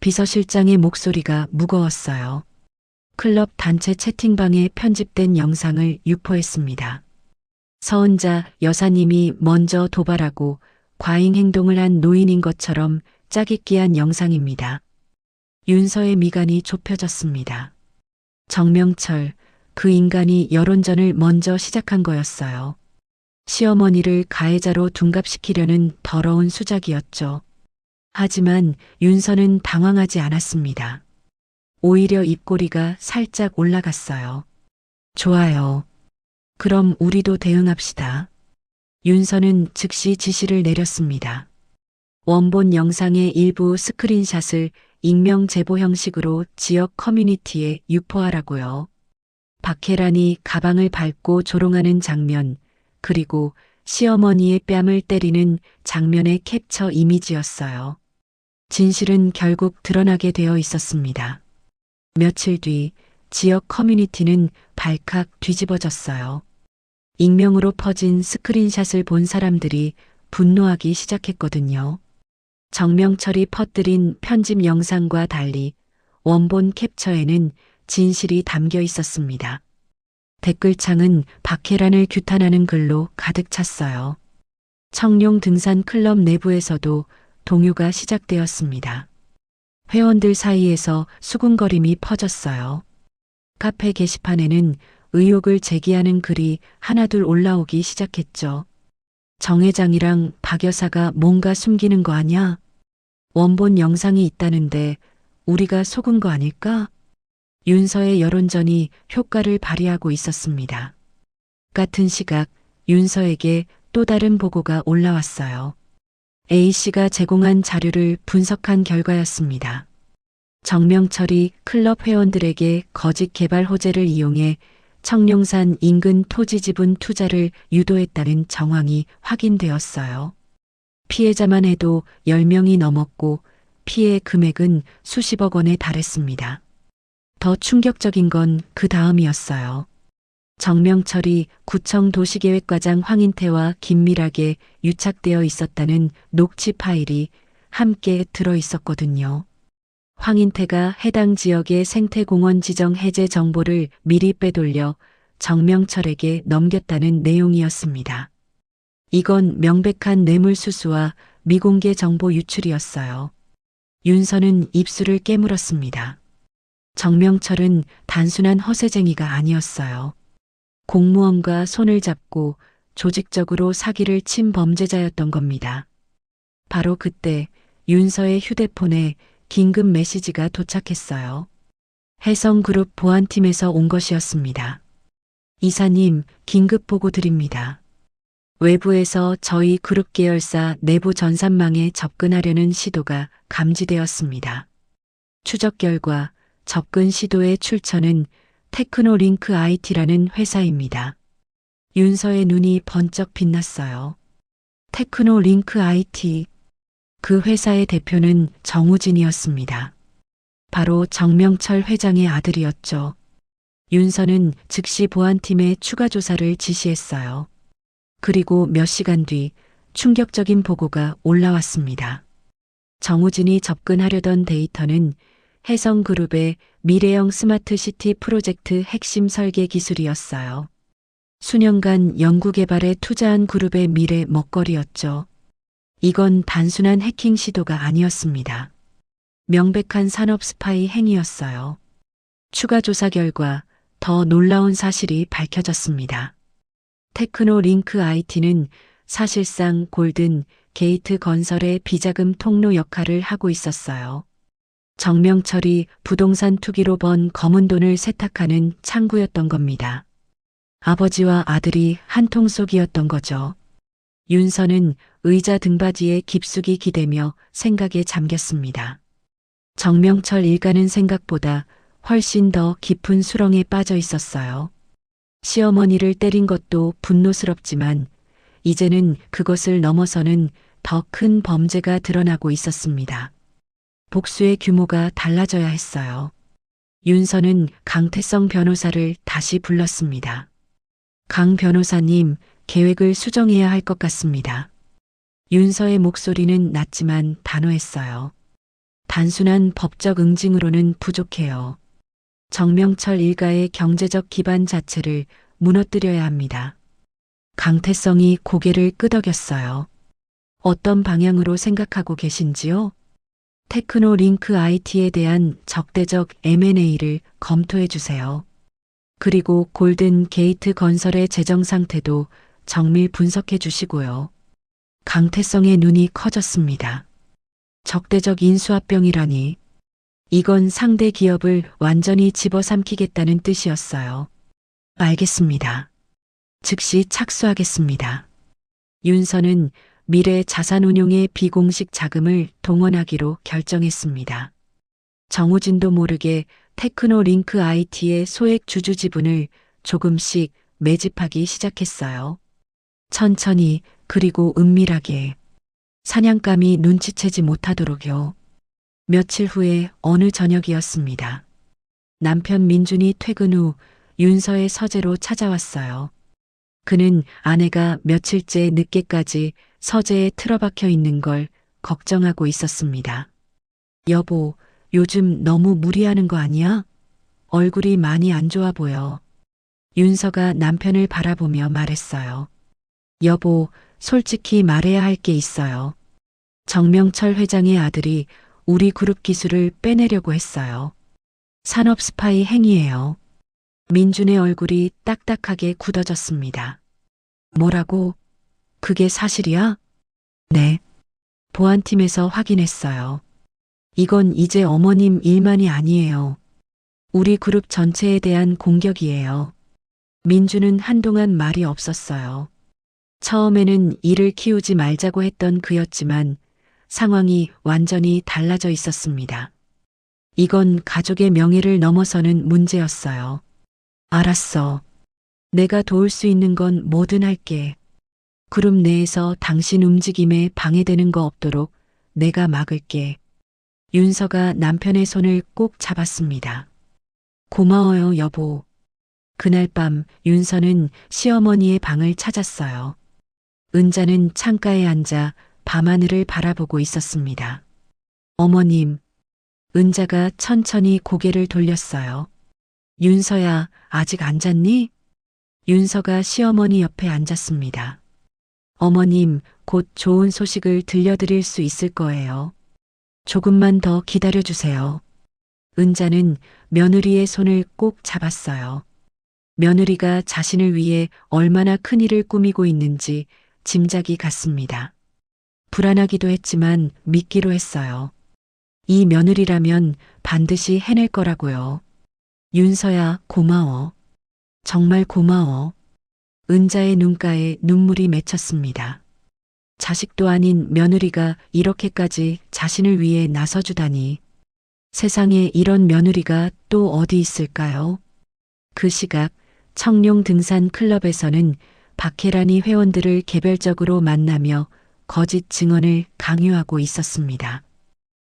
비서실장의 목소리가 무거웠어요. 클럽 단체 채팅방에 편집된 영상을 유포했습니다. 서은자 여사님이 먼저 도발하고 과잉 행동을 한 노인인 것처럼 짜깁기한 영상입니다. 윤서의 미간이 좁혀졌습니다. 정명철, 그 인간이 여론전을 먼저 시작한 거였어요. 시어머니를 가해자로 둔갑시키려는 더러운 수작이었죠. 하지만 윤서는 당황하지 않았습니다. 오히려 입꼬리가 살짝 올라갔어요. 좋아요. 그럼 우리도 대응합시다. 윤서는 즉시 지시를 내렸습니다. 원본 영상의 일부 스크린샷을 익명 제보 형식으로 지역 커뮤니티에 유포하라고요. 박혜란이 가방을 밟고 조롱하는 장면, 그리고 시어머니의 뺨을 때리는 장면의 캡처 이미지였어요. 진실은 결국 드러나게 되어 있었습니다. 며칠 뒤 지역 커뮤니티는 발칵 뒤집어졌어요. 익명으로 퍼진 스크린샷을 본 사람들이 분노하기 시작했거든요. 정명철이 퍼뜨린 편집 영상과 달리 원본 캡처에는 진실이 담겨 있었습니다. 댓글창은 박혜란을 규탄하는 글로 가득 찼어요. 청룡 등산 클럽 내부에서도 동요가 시작되었습니다. 회원들 사이에서 수군거림이 퍼졌어요. 카페 게시판에는 의혹을 제기하는 글이 하나둘 올라오기 시작했죠. 정 회장이랑 박 여사가 뭔가 숨기는 거 아냐? 원본 영상이 있다는데 우리가 속은 거 아닐까? 윤서의 여론전이 효과를 발휘하고 있었습니다. 같은 시각 윤서에게 또 다른 보고가 올라왔어요. A씨가 제공한 자료를 분석한 결과였습니다. 정명철이 클럽 회원들에게 거짓 개발 호재를 이용해 청룡산 인근 토지 지분 투자를 유도했다는 정황이 확인되었어요. 피해자만 해도 10명이 넘었고 피해 금액은 수십억 원에 달했습니다. 더 충격적인 건 그 다음이었어요. 정명철이 구청 도시계획과장 황인태와 긴밀하게 유착되어 있었다는 녹취 파일이 함께 들어 있었거든요. 황인태가 해당 지역의 생태공원 지정 해제 정보를 미리 빼돌려 정명철에게 넘겼다는 내용이었습니다. 이건 명백한 뇌물수수와 미공개 정보 유출이었어요. 윤서는 입술을 깨물었습니다. 정명철은 단순한 허세쟁이가 아니었어요. 공무원과 손을 잡고 조직적으로 사기를 친 범죄자였던 겁니다. 바로 그때 윤서의 휴대폰에 긴급 메시지가 도착했어요. 혜성그룹 보안팀에서 온 것이었습니다. 이사님, 긴급 보고 드립니다. 외부에서 저희 그룹 계열사 내부 전산망에 접근하려는 시도가 감지되었습니다. 추적 결과 접근 시도의 출처는 테크노링크 IT라는 회사입니다. 윤서의 눈이 번쩍 빛났어요. 테크노링크 IT. 그 회사의 대표는 정우진이었습니다. 바로 정명철 회장의 아들이었죠. 윤서는 즉시 보안팀에 추가 조사를 지시했어요. 그리고 몇 시간 뒤 충격적인 보고가 올라왔습니다. 정우진이 접근하려던 데이터는 혜성그룹의 미래형 스마트시티 프로젝트 핵심 설계 기술이었어요. 수년간 연구개발에 투자한 그룹의 미래 먹거리였죠. 이건 단순한 해킹 시도가 아니었습니다. 명백한 산업 스파이 행위였어요. 추가 조사 결과 더 놀라운 사실이 밝혀졌습니다. 테크노링크 IT는 사실상 골든 게이트 건설의 비자금 통로 역할을 하고 있었어요. 정명철이 부동산 투기로 번 검은 돈을 세탁하는 창구였던 겁니다. 아버지와 아들이 한 통속이었던 거죠. 윤서는 의자 등받이에 깊숙이 기대며 생각에 잠겼습니다. 정명철 일가는 생각보다 훨씬 더 깊은 수렁에 빠져 있었어요. 시어머니를 때린 것도 분노스럽지만 이제는 그것을 넘어서는 더 큰 범죄가 드러나고 있었습니다. 복수의 규모가 달라져야 했어요. 윤서는 강태성 변호사를 다시 불렀습니다. 강 변호사님, 계획을 수정해야 할 것 같습니다. 윤서의 목소리는 낮지만 단호했어요. 단순한 법적 응징으로는 부족해요. 정명철 일가의 경제적 기반 자체를 무너뜨려야 합니다. 강태성이 고개를 끄덕였어요. 어떤 방향으로 생각하고 계신지요? 테크노링크 IT에 대한 적대적 M&A를 검토해 주세요. 그리고 골든 게이트 건설의 재정 상태도 정밀 분석해 주시고요. 강태성의 눈이 커졌습니다. 적대적 인수합병이라니. 이건 상대 기업을 완전히 집어삼키겠다는 뜻이었어요. 알겠습니다. 즉시 착수하겠습니다. 윤서는 미래 자산운용의 비공식 자금을 동원하기로 결정했습니다. 정우진도 모르게 테크노링크 IT의 소액 주주 지분을 조금씩 매집하기 시작했어요. 천천히 그리고 은밀하게. 사냥감이 눈치채지 못하도록요. 며칠 후에 어느 저녁이었습니다. 남편 민준이 퇴근 후 윤서의 서재로 찾아왔어요. 그는 아내가 며칠째 늦게까지 서재에 틀어박혀 있는 걸 걱정하고 있었습니다. 여보, 요즘 너무 무리하는 거 아니야? 얼굴이 많이 안 좋아 보여. 윤서가 남편을 바라보며 말했어요. 여보, 솔직히 말해야 할 게 있어요. 정명철 회장의 아들이 우리 그룹 기술을 빼내려고 했어요. 산업 스파이 행위예요. 민준의 얼굴이 딱딱하게 굳어졌습니다. 뭐라고? 그게 사실이야? 네. 보안팀에서 확인했어요. 이건 이제 어머님 일만이 아니에요. 우리 그룹 전체에 대한 공격이에요. 민준은 한동안 말이 없었어요. 처음에는 일을 키우지 말자고 했던 그였지만 상황이 완전히 달라져 있었습니다. 이건 가족의 명예를 넘어서는 문제였어요. 알았어. 내가 도울 수 있는 건 뭐든 할게. 그룹 내에서 당신 움직임에 방해되는 거 없도록 내가 막을게. 윤서가 남편의 손을 꼭 잡았습니다. 고마워요, 여보. 그날 밤 윤서는 시어머니의 방을 찾았어요. 은자는 창가에 앉아 밤하늘을 바라보고 있었습니다. 어머님, 은자가 천천히 고개를 돌렸어요. 윤서야, 아직 안 잤니? 윤서가 시어머니 옆에 앉았습니다. 어머님, 곧 좋은 소식을 들려드릴 수 있을 거예요. 조금만 더 기다려주세요. 은자는 며느리의 손을 꼭 잡았어요. 며느리가 자신을 위해 얼마나 큰 일을 꾸미고 있는지 짐작이 갔습니다. 불안하기도 했지만 믿기로 했어요. 이 며느리라면 반드시 해낼 거라고요. 윤서야, 고마워. 정말 고마워. 은자의 눈가에 눈물이 맺혔습니다. 자식도 아닌 며느리가 이렇게까지 자신을 위해 나서주다니. 세상에 이런 며느리가 또 어디 있을까요? 그 시각 청룡 등산 클럽에서는 박혜란이 회원들을 개별적으로 만나며 거짓 증언을 강요하고 있었습니다.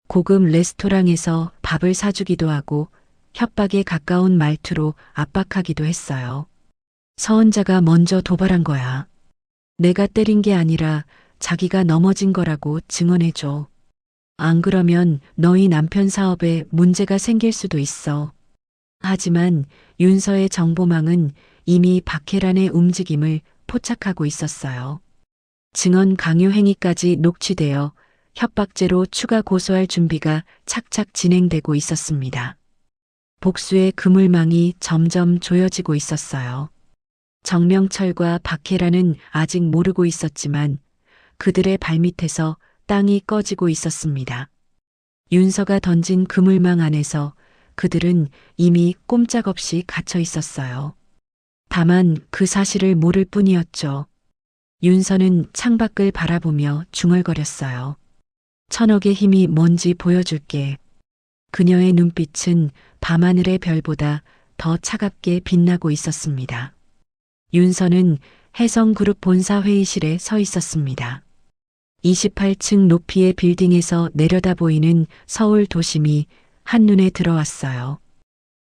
고급 레스토랑에서 밥을 사주기도 하고 협박에 가까운 말투로 압박하기도 했어요. 서은자가 먼저 도발한 거야. 내가 때린 게 아니라 자기가 넘어진 거라고 증언해줘. 안 그러면 너희 남편 사업에 문제가 생길 수도 있어. 하지만 윤서의 정보망은 이미 박혜란의 움직임을 포착하고 있었어요. 증언 강요 행위까지 녹취되어 협박죄로 추가 고소할 준비가 착착 진행되고 있었습니다. 복수의 그물망이 점점 조여지고 있었어요. 정명철과 박혜란은 아직 모르고 있었지만 그들의 발밑에서 땅이 꺼지고 있었습니다. 윤서가 던진 그물망 안에서 그들은 이미 꼼짝없이 갇혀 있었어요. 다만 그 사실을 모를 뿐이었죠. 윤서는 창밖을 바라보며 중얼거렸어요. 천억의 힘이 뭔지 보여줄게. 그녀의 눈빛은 밤하늘의 별보다 더 차갑게 빛나고 있었습니다. 윤서는 혜성그룹 본사 회의실에 서 있었습니다. 28층 높이의 빌딩에서 내려다 보이는 서울 도심이 한눈에 들어왔어요.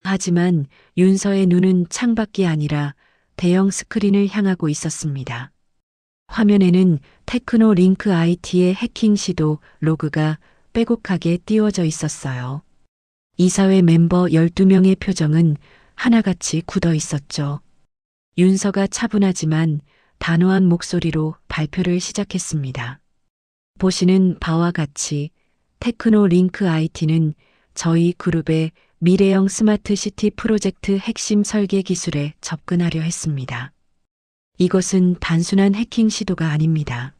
하지만 윤서의 눈은 창밖이 아니라 대형 스크린을 향하고 있었습니다. 화면에는 테크노링크 IT의 해킹 시도 로그가 빼곡하게 띄워져 있었어요. 이사회 멤버 12명의 표정은 하나같이 굳어 있었죠. 윤서가 차분하지만 단호한 목소리로 발표를 시작했습니다. 보시는 바와 같이 테크노 링크 IT는 저희 그룹의 미래형 스마트 시티 프로젝트 핵심 설계 기술에 접근하려 했습니다. 이것은 단순한 해킹 시도가 아닙니다.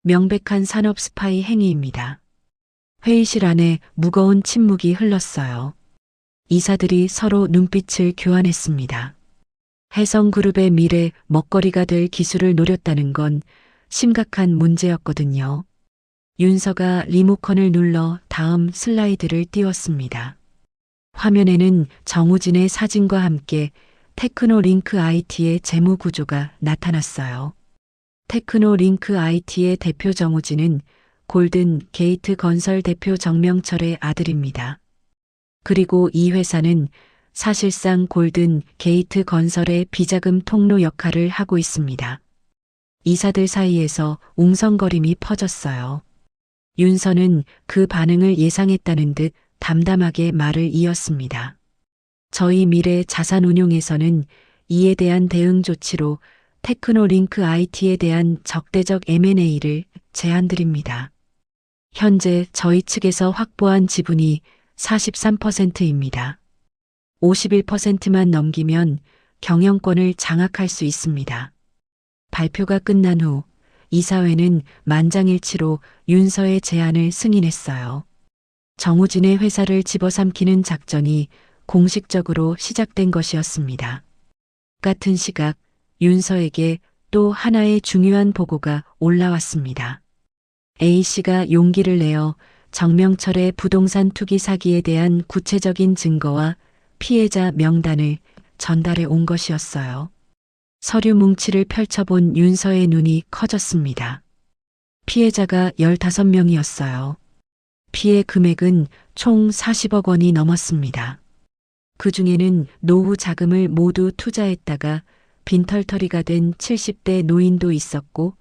명백한 산업 스파이 행위입니다. 회의실 안에 무거운 침묵이 흘렀어요. 이사들이 서로 눈빛을 교환했습니다. 해성그룹의 미래 먹거리가 될 기술을 노렸다는 건 심각한 문제였거든요. 윤서가 리모컨을 눌러 다음 슬라이드를 띄웠습니다. 화면에는 정우진의 사진과 함께 테크노 링크 IT의 재무 구조가 나타났어요. 테크노 링크 IT의 대표 정우진은 골든 게이트 건설 대표 정명철의 아들입니다. 그리고 이 회사는 사실상 골든 게이트 건설의 비자금 통로 역할을 하고 있습니다. 이사들 사이에서 웅성거림이 퍼졌어요. 윤서는 그 반응을 예상했다는 듯 담담하게 말을 이었습니다. 저희 미래 자산운용에서는 이에 대한 대응 조치로 테크노 링크 IT에 대한 적대적 M&A를 제안드립니다. 현재 저희 측에서 확보한 지분이 43%입니다. 51%만 넘기면 경영권을 장악할 수 있습니다. 발표가 끝난 후 이사회는 만장일치로 윤서의 제안을 승인했어요. 정우진의 회사를 집어삼키는 작전이 공식적으로 시작된 것이었습니다. 같은 시각 윤서에게 또 하나의 중요한 보고가 올라왔습니다. A씨가 용기를 내어 정명철의 부동산 투기 사기에 대한 구체적인 증거와 피해자 명단을 전달해 온 것이었어요. 서류 뭉치를 펼쳐본 윤서의 눈이 커졌습니다. 피해자가 15명이었어요. 피해 금액은 총 40억 원이 넘었습니다. 그 중에는 노후 자금을 모두 투자했다가 빈털터리가 된 70대 노인도 있었고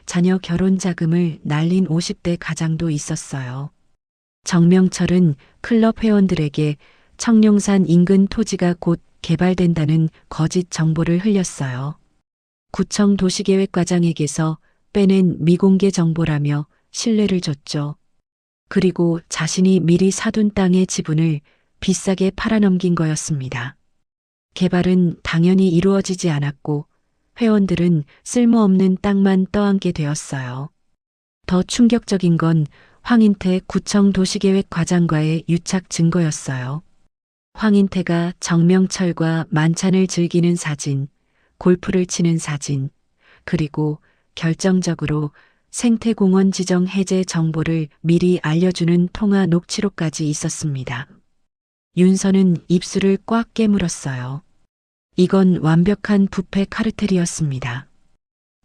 자녀 결혼 자금을 날린 50대 가장도 있었어요. 정명철은 클럽 회원들에게 청룡산 인근 토지가 곧 개발된다는 거짓 정보를 흘렸어요. 구청 도시계획과장에게서 빼낸 미공개 정보라며 신뢰를 줬죠. 그리고 자신이 미리 사둔 땅의 지분을 비싸게 팔아넘긴 거였습니다. 개발은 당연히 이루어지지 않았고 회원들은 쓸모없는 땅만 떠안게 되었어요. 더 충격적인 건 황인태 구청 도시계획과장과의 유착 증거였어요. 황인태가 정명철과 만찬을 즐기는 사진, 골프를 치는 사진, 그리고 결정적으로 생태공원 지정 해제 정보를 미리 알려주는 통화 녹취록까지 있었습니다. 윤서는 입술을 꽉 깨물었어요. 이건 완벽한 부패 카르텔이었습니다.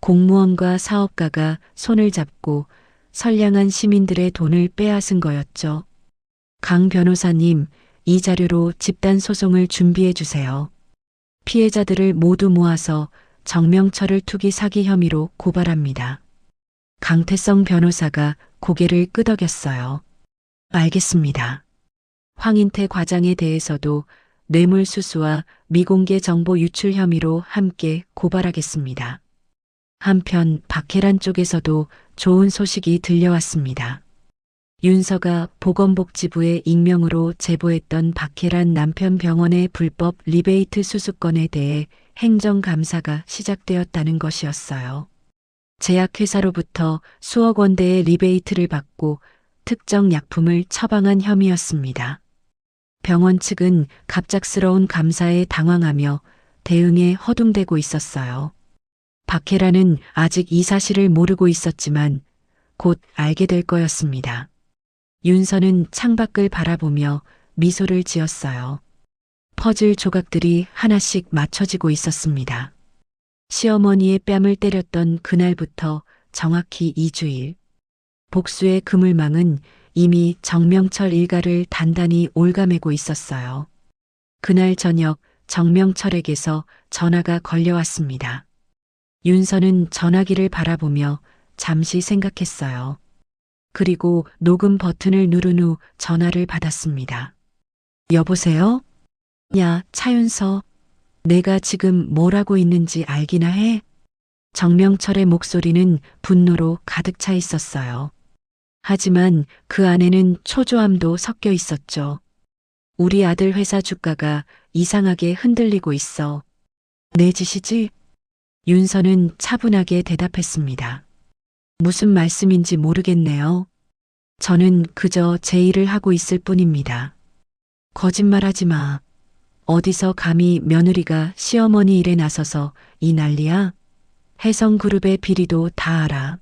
공무원과 사업가가 손을 잡고 선량한 시민들의 돈을 빼앗은 거였죠. 강 변호사님, 이 자료로 집단 소송을 준비해 주세요. 피해자들을 모두 모아서 정명철을 투기 사기 혐의로 고발합니다. 강태성 변호사가 고개를 끄덕였어요. 알겠습니다. 황인태 과장에 대해서도 뇌물수수와 미공개 정보 유출 혐의로 함께 고발하겠습니다. 한편 박혜란 쪽에서도 좋은 소식이 들려왔습니다. 윤서가 보건복지부에 익명으로 제보했던 박혜란 남편 병원의 불법 리베이트 수수건에 대해 행정감사가 시작되었다는 것이었어요. 제약회사로부터 수억 원대의 리베이트를 받고 특정 약품을 처방한 혐의였습니다. 병원 측은 갑작스러운 감사에 당황하며 대응에 허둥대고 있었어요. 박혜란은 아직 이 사실을 모르고 있었지만 곧 알게 될 거였습니다. 윤서는 창밖을 바라보며 미소를 지었어요. 퍼즐 조각들이 하나씩 맞춰지고 있었습니다. 시어머니의 뺨을 때렸던 그날부터 정확히 2주일. 복수의 그물망은 이미 정명철 일가를 단단히 올가매고 있었어요. 그날 저녁 정명철에게서 전화가 걸려왔습니다. 윤서는 전화기를 바라보며 잠시 생각했어요. 그리고 녹음 버튼을 누른 후 전화를 받았습니다. 여보세요? 야, 차윤서. 내가 지금 뭘 하고 있는지 알기나 해? 정명철의 목소리는 분노로 가득 차 있었어요. 하지만 그 안에는 초조함도 섞여 있었죠. 우리 아들 회사 주가가 이상하게 흔들리고 있어. 내 짓이지? 윤서는 차분하게 대답했습니다. 무슨 말씀인지 모르겠네요. 저는 그저 제 일을 하고 있을 뿐입니다. 거짓말하지 마. 어디서 감히 며느리가 시어머니 일에 나서서 이 난리야? 혜성그룹의 비리도 다 알아.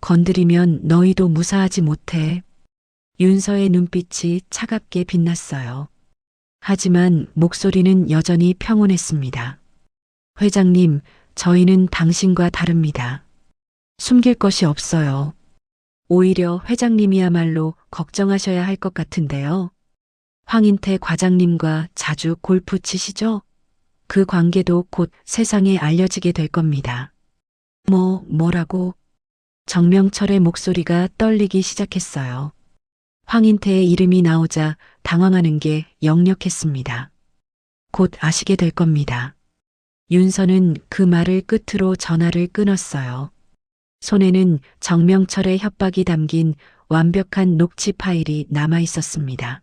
건드리면 너희도 무사하지 못해. 윤서의 눈빛이 차갑게 빛났어요. 하지만 목소리는 여전히 평온했습니다. 회장님, 저희는 당신과 다릅니다. 숨길 것이 없어요. 오히려 회장님이야말로 걱정하셔야 할 것 같은데요. 황인태 과장님과 자주 골프 치시죠? 그 관계도 곧 세상에 알려지게 될 겁니다. 뭐라고? 정명철의 목소리가 떨리기 시작했어요. 황인태의 이름이 나오자 당황하는 게 역력했습니다. 곧 아시게 될 겁니다. 윤서는 그 말을 끝으로 전화를 끊었어요. 손에는 정명철의 협박이 담긴 완벽한 녹취 파일이 남아 있었습니다.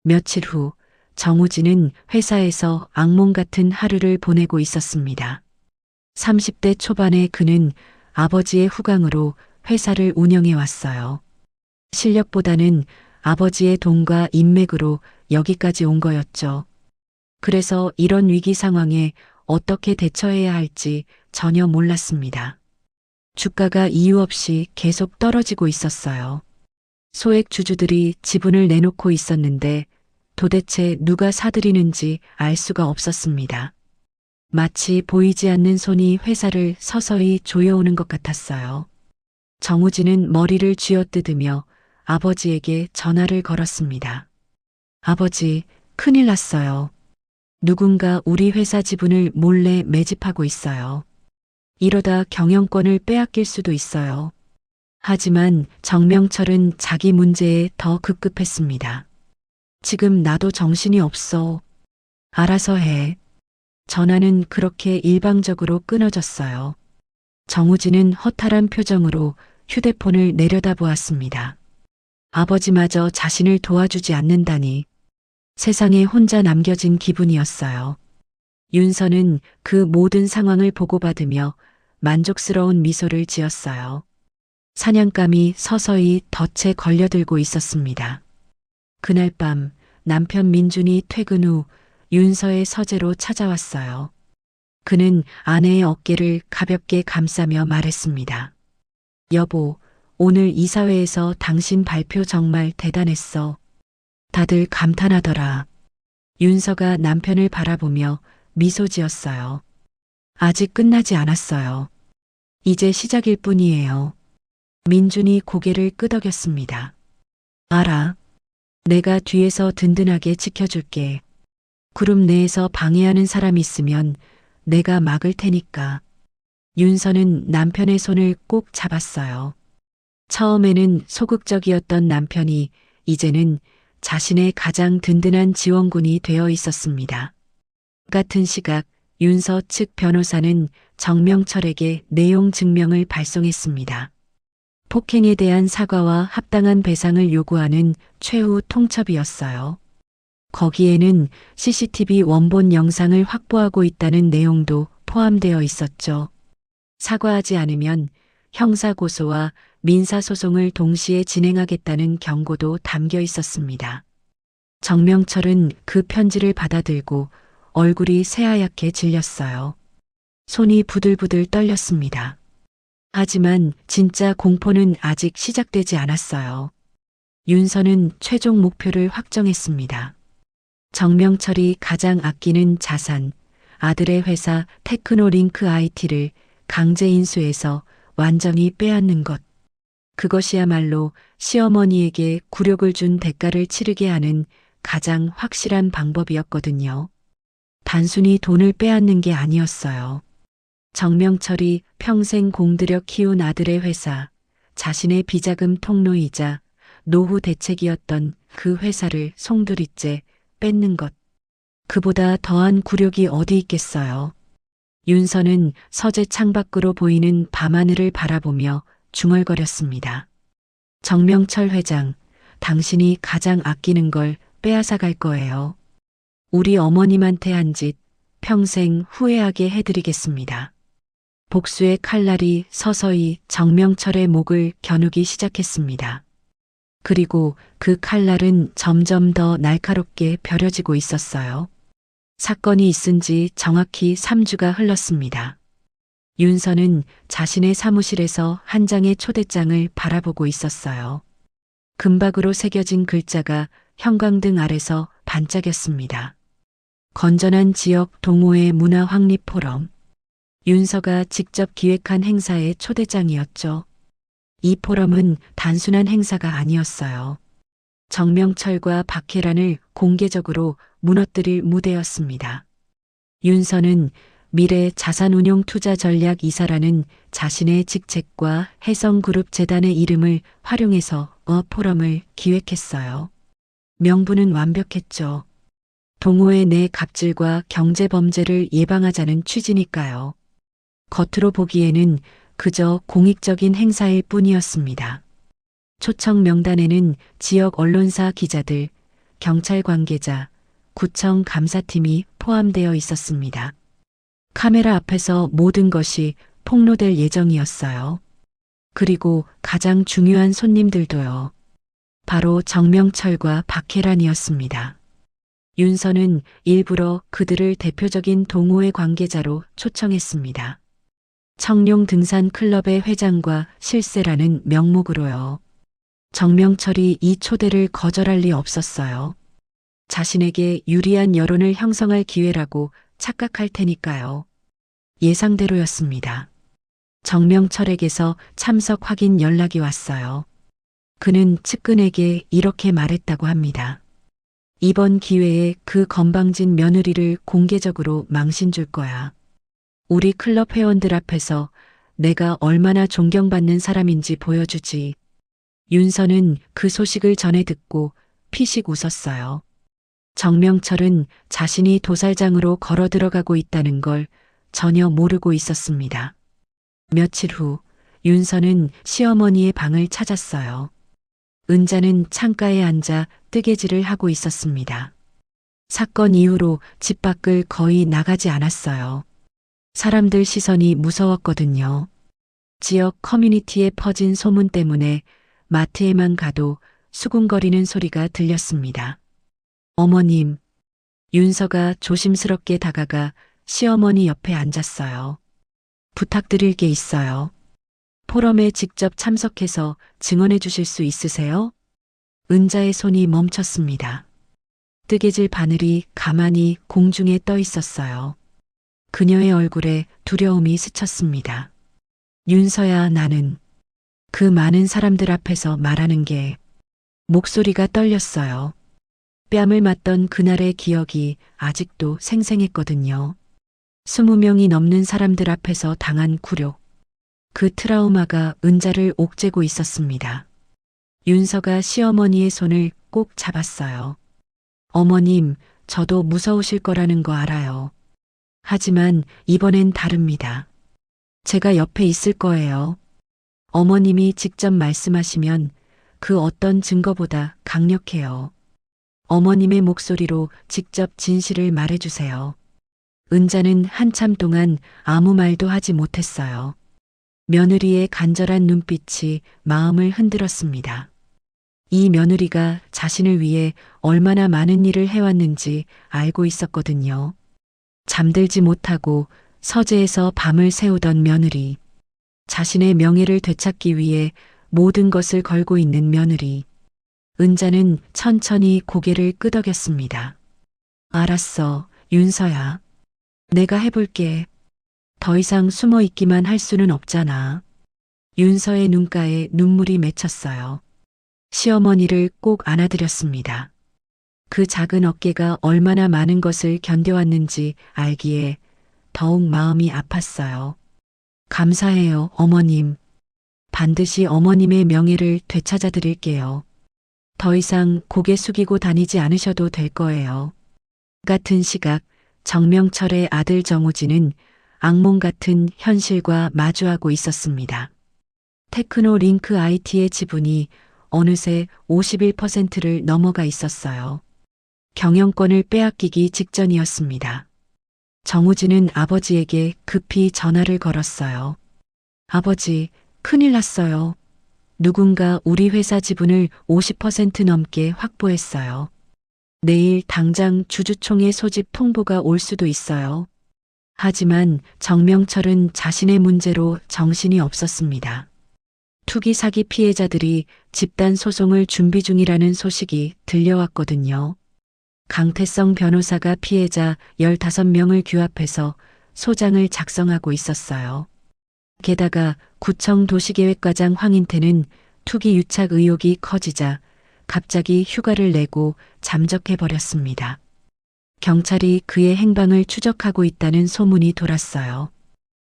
며칠 후 정우진은 회사에서 악몽 같은 하루를 보내고 있었습니다. 30대 초반의 그는 아버지의 후광으로 회사를 운영해 왔어요. 실력보다는 아버지의 돈과 인맥으로 여기까지 온 거였죠. 그래서 이런 위기 상황에 어떻게 대처해야 할지 전혀 몰랐습니다. 주가가 이유 없이 계속 떨어지고 있었어요. 소액 주주들이 지분을 내놓고 있었는데 도대체 누가 사들이는지 알 수가 없었습니다. 마치 보이지 않는 손이 회사를 서서히 조여오는 것 같았어요. 정우진은 머리를 쥐어뜯으며 아버지에게 전화를 걸었습니다. 아버지, 큰일 났어요. 누군가 우리 회사 지분을 몰래 매집하고 있어요. 이러다 경영권을 빼앗길 수도 있어요. 하지만 정명철은 자기 문제에 더 급급했습니다. 지금 나도 정신이 없어. 알아서 해. 전화는 그렇게 일방적으로 끊어졌어요. 정우진은 허탈한 표정으로 휴대폰을 내려다보았습니다. 아버지마저 자신을 도와주지 않는다니 세상에 혼자 남겨진 기분이었어요. 윤서는 그 모든 상황을 보고받으며 만족스러운 미소를 지었어요. 사냥감이 서서히 덫에 걸려들고 있었습니다. 그날 밤 남편 민준이 퇴근 후 윤서의 서재로 찾아왔어요. 그는 아내의 어깨를 가볍게 감싸며 말했습니다. 여보, 오늘 이사회에서 당신 발표 정말 대단했어. 다들 감탄하더라. 윤서가 남편을 바라보며 미소 지었어요. 아직 끝나지 않았어요. 이제 시작일 뿐이에요. 민준이 고개를 끄덕였습니다. 알아. 내가 뒤에서 든든하게 지켜줄게. 그룹 내에서 방해하는 사람이 있으면 내가 막을 테니까. 윤서는 남편의 손을 꼭 잡았어요. 처음에는 소극적이었던 남편이 이제는 자신의 가장 든든한 지원군이 되어 있었습니다. 같은 시각 윤서 측 변호사는 정명철에게 내용 증명을 발송했습니다. 폭행에 대한 사과와 합당한 배상을 요구하는 최후 통첩이었어요. 거기에는 CCTV 원본 영상을 확보하고 있다는 내용도 포함되어 있었죠. 사과하지 않으면 형사고소와 민사소송을 동시에 진행하겠다는 경고도 담겨 있었습니다. 정명철은 그 편지를 받아들고 얼굴이 새하얗게 질렸어요. 손이 부들부들 떨렸습니다. 하지만 진짜 공포는 아직 시작되지 않았어요. 윤서는 최종 목표를 확정했습니다. 정명철이 가장 아끼는 자산, 아들의 회사 테크노링크 IT를 강제 인수해서 완전히 빼앗는 것. 그것이야말로 시어머니에게 굴욕을 준 대가를 치르게 하는 가장 확실한 방법이었거든요. 단순히 돈을 빼앗는 게 아니었어요. 정명철이 평생 공들여 키운 아들의 회사, 자신의 비자금 통로이자 노후 대책이었던 그 회사를 송두리째 뺏는 것. 그보다 더한 굴욕이 어디 있겠어요. 윤서는 서재 창밖으로 보이는 밤하늘을 바라보며 중얼거렸습니다. 정명철 회장, 당신이 가장 아끼는 걸 빼앗아 갈 거예요. 우리 어머님한테 한 짓 평생 후회하게 해드리겠습니다. 복수의 칼날이 서서히 정명철의 목을 겨누기 시작했습니다. 그리고 그 칼날은 점점 더 날카롭게 벼려지고 있었어요. 사건이 있은 지 정확히 3주가 흘렀습니다. 윤서는 자신의 사무실에서 한 장의 초대장을 바라보고 있었어요. 금박으로 새겨진 글자가 형광등 아래서 반짝였습니다. 건전한 지역 동호회 문화 확립 포럼. 윤서가 직접 기획한 행사의 초대장이었죠. 이 포럼은 단순한 행사가 아니었어요. 정명철과 박혜란을 공개적으로 무너뜨릴 무대였습니다. 윤서는 미래 자산운용 투자 전략 이사라는 자신의 직책과 해성그룹 재단의 이름을 활용해서 포럼을 기획했어요. 명분은 완벽했죠. 동호회 내 갑질과 경제범죄를 예방하자는 취지니까요. 겉으로 보기에는 그저 공익적인 행사일 뿐이었습니다. 초청 명단에는 지역 언론사 기자들, 경찰 관계자, 구청 감사팀이 포함되어 있었습니다. 카메라 앞에서 모든 것이 폭로될 예정이었어요. 그리고 가장 중요한 손님들도요. 바로 정명철과 박혜란이었습니다. 윤서는 일부러 그들을 대표적인 동호회 관계자로 초청했습니다. 청룡 등산 클럽의 회장과 실세라는 명목으로요. 정명철이 이 초대를 거절할 리 없었어요. 자신에게 유리한 여론을 형성할 기회라고 착각할 테니까요. 예상대로였습니다. 정명철에게서 참석 확인 연락이 왔어요. 그는 측근에게 이렇게 말했다고 합니다. 이번 기회에 그 건방진 며느리를 공개적으로 망신 줄 거야. 우리 클럽 회원들 앞에서 내가 얼마나 존경받는 사람인지 보여주지. 윤서는 그 소식을 전해 듣고 피식 웃었어요. 정명철은 자신이 도살장으로 걸어 들어가고 있다는 걸 전혀 모르고 있었습니다. 며칠 후 윤서는 시어머니의 방을 찾았어요. 은자는 창가에 앉아 뜨개질을 하고 있었습니다. 사건 이후로 집 밖을 거의 나가지 않았어요. 사람들 시선이 무서웠거든요. 지역 커뮤니티에 퍼진 소문 때문에 마트에만 가도 수군거리는 소리가 들렸습니다. 어머님, 윤서가 조심스럽게 다가가 시어머니 옆에 앉았어요. 부탁드릴 게 있어요. 포럼에 직접 참석해서 증언해 주실 수 있으세요? 은자의 손이 멈췄습니다. 뜨개질 바늘이 가만히 공중에 떠 있었어요. 그녀의 얼굴에 두려움이 스쳤습니다. 윤서야, 나는 그 많은 사람들 앞에서 말하는 게 목소리가 떨렸어요. 뺨을 맞던 그날의 기억이 아직도 생생했거든요. 20명이 넘는 사람들 앞에서 당한 굴욕. 그 트라우마가 은자를 옥죄고 있었습니다. 윤서가 시어머니의 손을 꼭 잡았어요. 어머님, 저도 무서우실 거라는 거 알아요. 하지만 이번엔 다릅니다. 제가 옆에 있을 거예요. 어머님이 직접 말씀하시면 그 어떤 증거보다 강력해요. 어머님의 목소리로 직접 진실을 말해주세요. 은자는 한참 동안 아무 말도 하지 못했어요. 며느리의 간절한 눈빛이 마음을 흔들었습니다. 이 며느리가 자신을 위해 얼마나 많은 일을 해왔는지 알고 있었거든요. 잠들지 못하고 서재에서 밤을 새우던 며느리. 자신의 명예를 되찾기 위해 모든 것을 걸고 있는 며느리. 은자는 천천히 고개를 끄덕였습니다. 알았어, 윤서야. 내가 해볼게. 더 이상 숨어 있기만 할 수는 없잖아. 윤서의 눈가에 눈물이 맺혔어요. 시어머니를 꼭 안아드렸습니다. 그 작은 어깨가 얼마나 많은 것을 견뎌왔는지 알기에 더욱 마음이 아팠어요. 감사해요, 어머님. 반드시 어머님의 명예를 되찾아 드릴게요. 더 이상 고개 숙이고 다니지 않으셔도 될 거예요. 같은 시각 정명철의 아들 정우진은 악몽 같은 현실과 마주하고 있었습니다. 테크노 링크 IT의 지분이 어느새 51%를 넘어가 있었어요. 경영권을 빼앗기기 직전이었습니다. 정우진은 아버지에게 급히 전화를 걸었어요. 아버지, 큰일 났어요. 누군가 우리 회사 지분을 50% 넘게 확보했어요. 내일 당장 주주총회 소집 통보가 올 수도 있어요. 하지만 정명철은 자신의 문제로 정신이 없었습니다. 투기 사기 피해자들이 집단 소송을 준비 중이라는 소식이 들려왔거든요. 강태성 변호사가 피해자 15명을 규합해서 소장을 작성하고 있었어요. 게다가 구청 도시계획과장 황인태는 투기 유착 의혹이 커지자 갑자기 휴가를 내고 잠적해버렸습니다. 경찰이 그의 행방을 추적하고 있다는 소문이 돌았어요.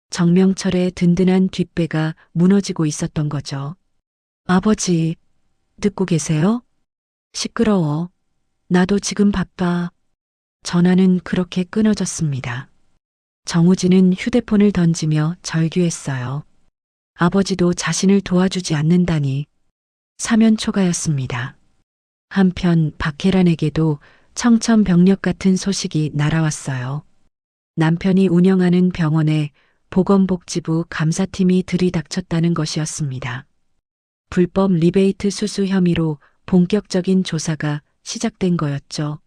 정명철의 든든한 뒷배가 무너지고 있었던 거죠. 아버지, 듣고 계세요? 시끄러워. 나도 지금 바빠. 전화는 그렇게 끊어졌습니다. 정우진은 휴대폰을 던지며 절규했어요. 아버지도 자신을 도와주지 않는다니. 사면초가였습니다. 한편 박혜란에게도 청천벽력 같은 소식이 날아왔어요. 남편이 운영하는 병원에 보건복지부 감사팀이 들이닥쳤다는 것이었습니다. 불법 리베이트 수수 혐의로 본격적인 조사가 시작된 거였죠.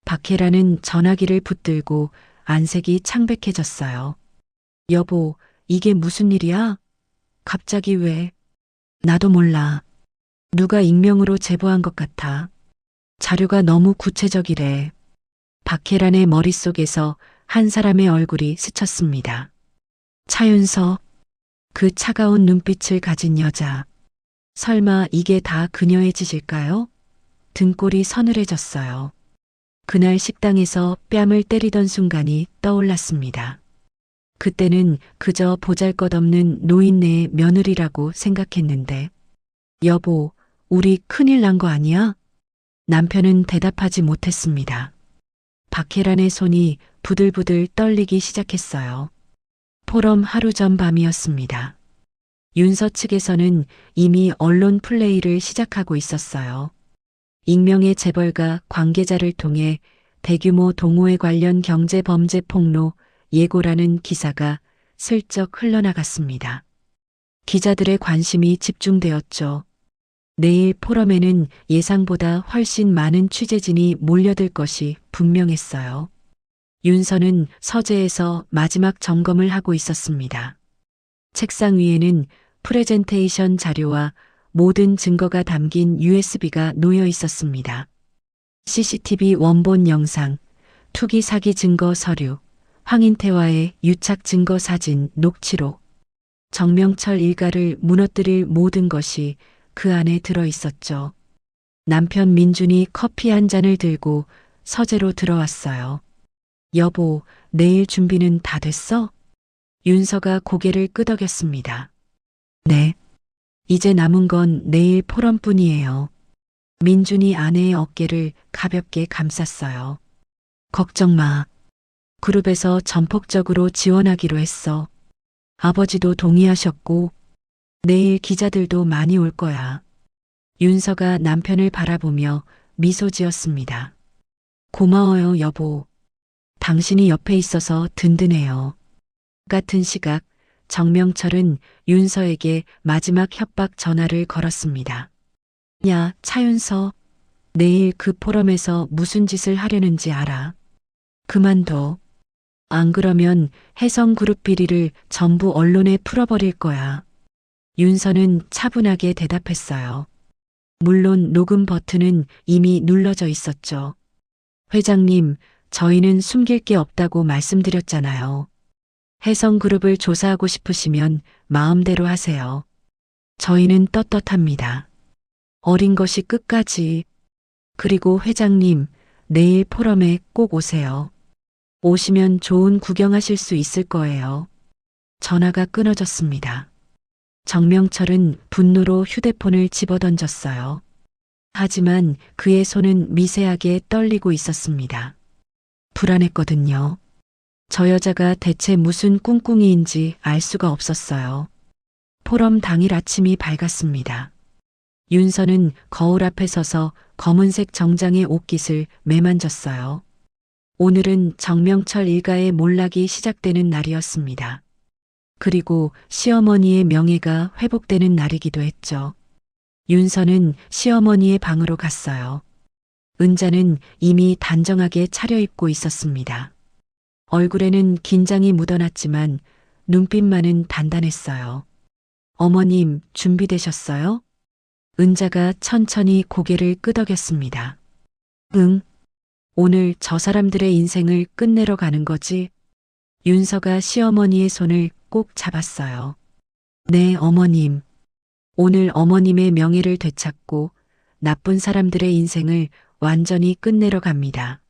박혜란은 전화기를 붙들고 안색이 창백해졌어요. 여보, 이게 무슨 일이야? 갑자기 왜? 나도 몰라. 누가 익명으로 제보한 것 같아. 자료가 너무 구체적이래. 박혜란의 머릿속에서 한 사람의 얼굴이 스쳤습니다. 차윤서, 그 차가운 눈빛을 가진 여자. 설마 이게 다 그녀의 짓일까요? 등골이 서늘해졌어요. 그날 식당에서 뺨을 때리던 순간이 떠올랐습니다. 그때는 그저 보잘것없는 노인네의 며느리라고 생각했는데, 여보, 우리 큰일 난 거 아니야? 남편은 대답하지 못했습니다. 박혜란의 손이 부들부들 떨리기 시작했어요. 포럼 하루 전 밤이었습니다. 윤서 측에서는 이미 언론 플레이를 시작하고 있었어요. 익명의 재벌가 관계자를 통해 대규모 동호회 관련 경제범죄 폭로 예고라는 기사가 슬쩍 흘러나갔습니다. 기자들의 관심이 집중되었죠. 내일 포럼에는 예상보다 훨씬 많은 취재진이 몰려들 것이 분명했어요. 윤서는 서재에서 마지막 점검을 하고 있었습니다. 책상 위에는 프레젠테이션 자료와 모든 증거가 담긴 USB가 놓여 있었습니다. CCTV 원본 영상, 투기 사기 증거 서류, 황인태와의 유착 증거 사진, 녹취록, 정명철 일가를 무너뜨릴 모든 것이 그 안에 들어 있었죠. 남편 민준이 커피 한 잔을 들고 서재로 들어왔어요. 여보, 내일 준비는 다 됐어? 윤서가 고개를 끄덕였습니다. 네. 이제 남은 건 내일 포럼뿐이에요. 민준이 아내의 어깨를 가볍게 감쌌어요. 걱정 마. 그룹에서 전폭적으로 지원하기로 했어. 아버지도 동의하셨고, 내일 기자들도 많이 올 거야. 윤서가 남편을 바라보며 미소 지었습니다. 고마워요, 여보. 당신이 옆에 있어서 든든해요. 같은 시각, 정명철은 윤서에게 마지막 협박 전화를 걸었습니다. 야, 차윤서. 내일 그 포럼에서 무슨 짓을 하려는지 알아. 그만둬. 안 그러면 혜성그룹 비리를 전부 언론에 풀어버릴 거야. 윤서는 차분하게 대답했어요. 물론 녹음 버튼은 이미 눌러져 있었죠. 회장님, 저희는 숨길 게 없다고 말씀드렸잖아요. 혜성그룹을 조사하고 싶으시면 마음대로 하세요. 저희는 떳떳합니다. 어린 것이 끝까지. 그리고 회장님, 내일 포럼에 꼭 오세요. 오시면 좋은 구경하실 수 있을 거예요. 전화가 끊어졌습니다. 정명철은 분노로 휴대폰을 집어던졌어요. 하지만 그의 손은 미세하게 떨리고 있었습니다. 불안했거든요. 저 여자가 대체 무슨 꿍꿍이인지 알 수가 없었어요. 포럼 당일 아침이 밝았습니다. 윤서는 거울 앞에 서서 검은색 정장의 옷깃을 매만졌어요. 오늘은 정명철 일가의 몰락이 시작되는 날이었습니다. 그리고 시어머니의 명예가 회복되는 날이기도 했죠. 윤서는 시어머니의 방으로 갔어요. 은자는 이미 단정하게 차려입고 있었습니다. 얼굴에는 긴장이 묻어났지만 눈빛만은 단단했어요. 어머님, 준비되셨어요? 은자가 천천히 고개를 끄덕였습니다. 응. 오늘 저 사람들의 인생을 끝내러 가는 거지? 윤서가 시어머니의 손을 꼭 잡았어요. 네, 어머님. 오늘 어머님의 명예를 되찾고 나쁜 사람들의 인생을 완전히 끝내러 갑니다.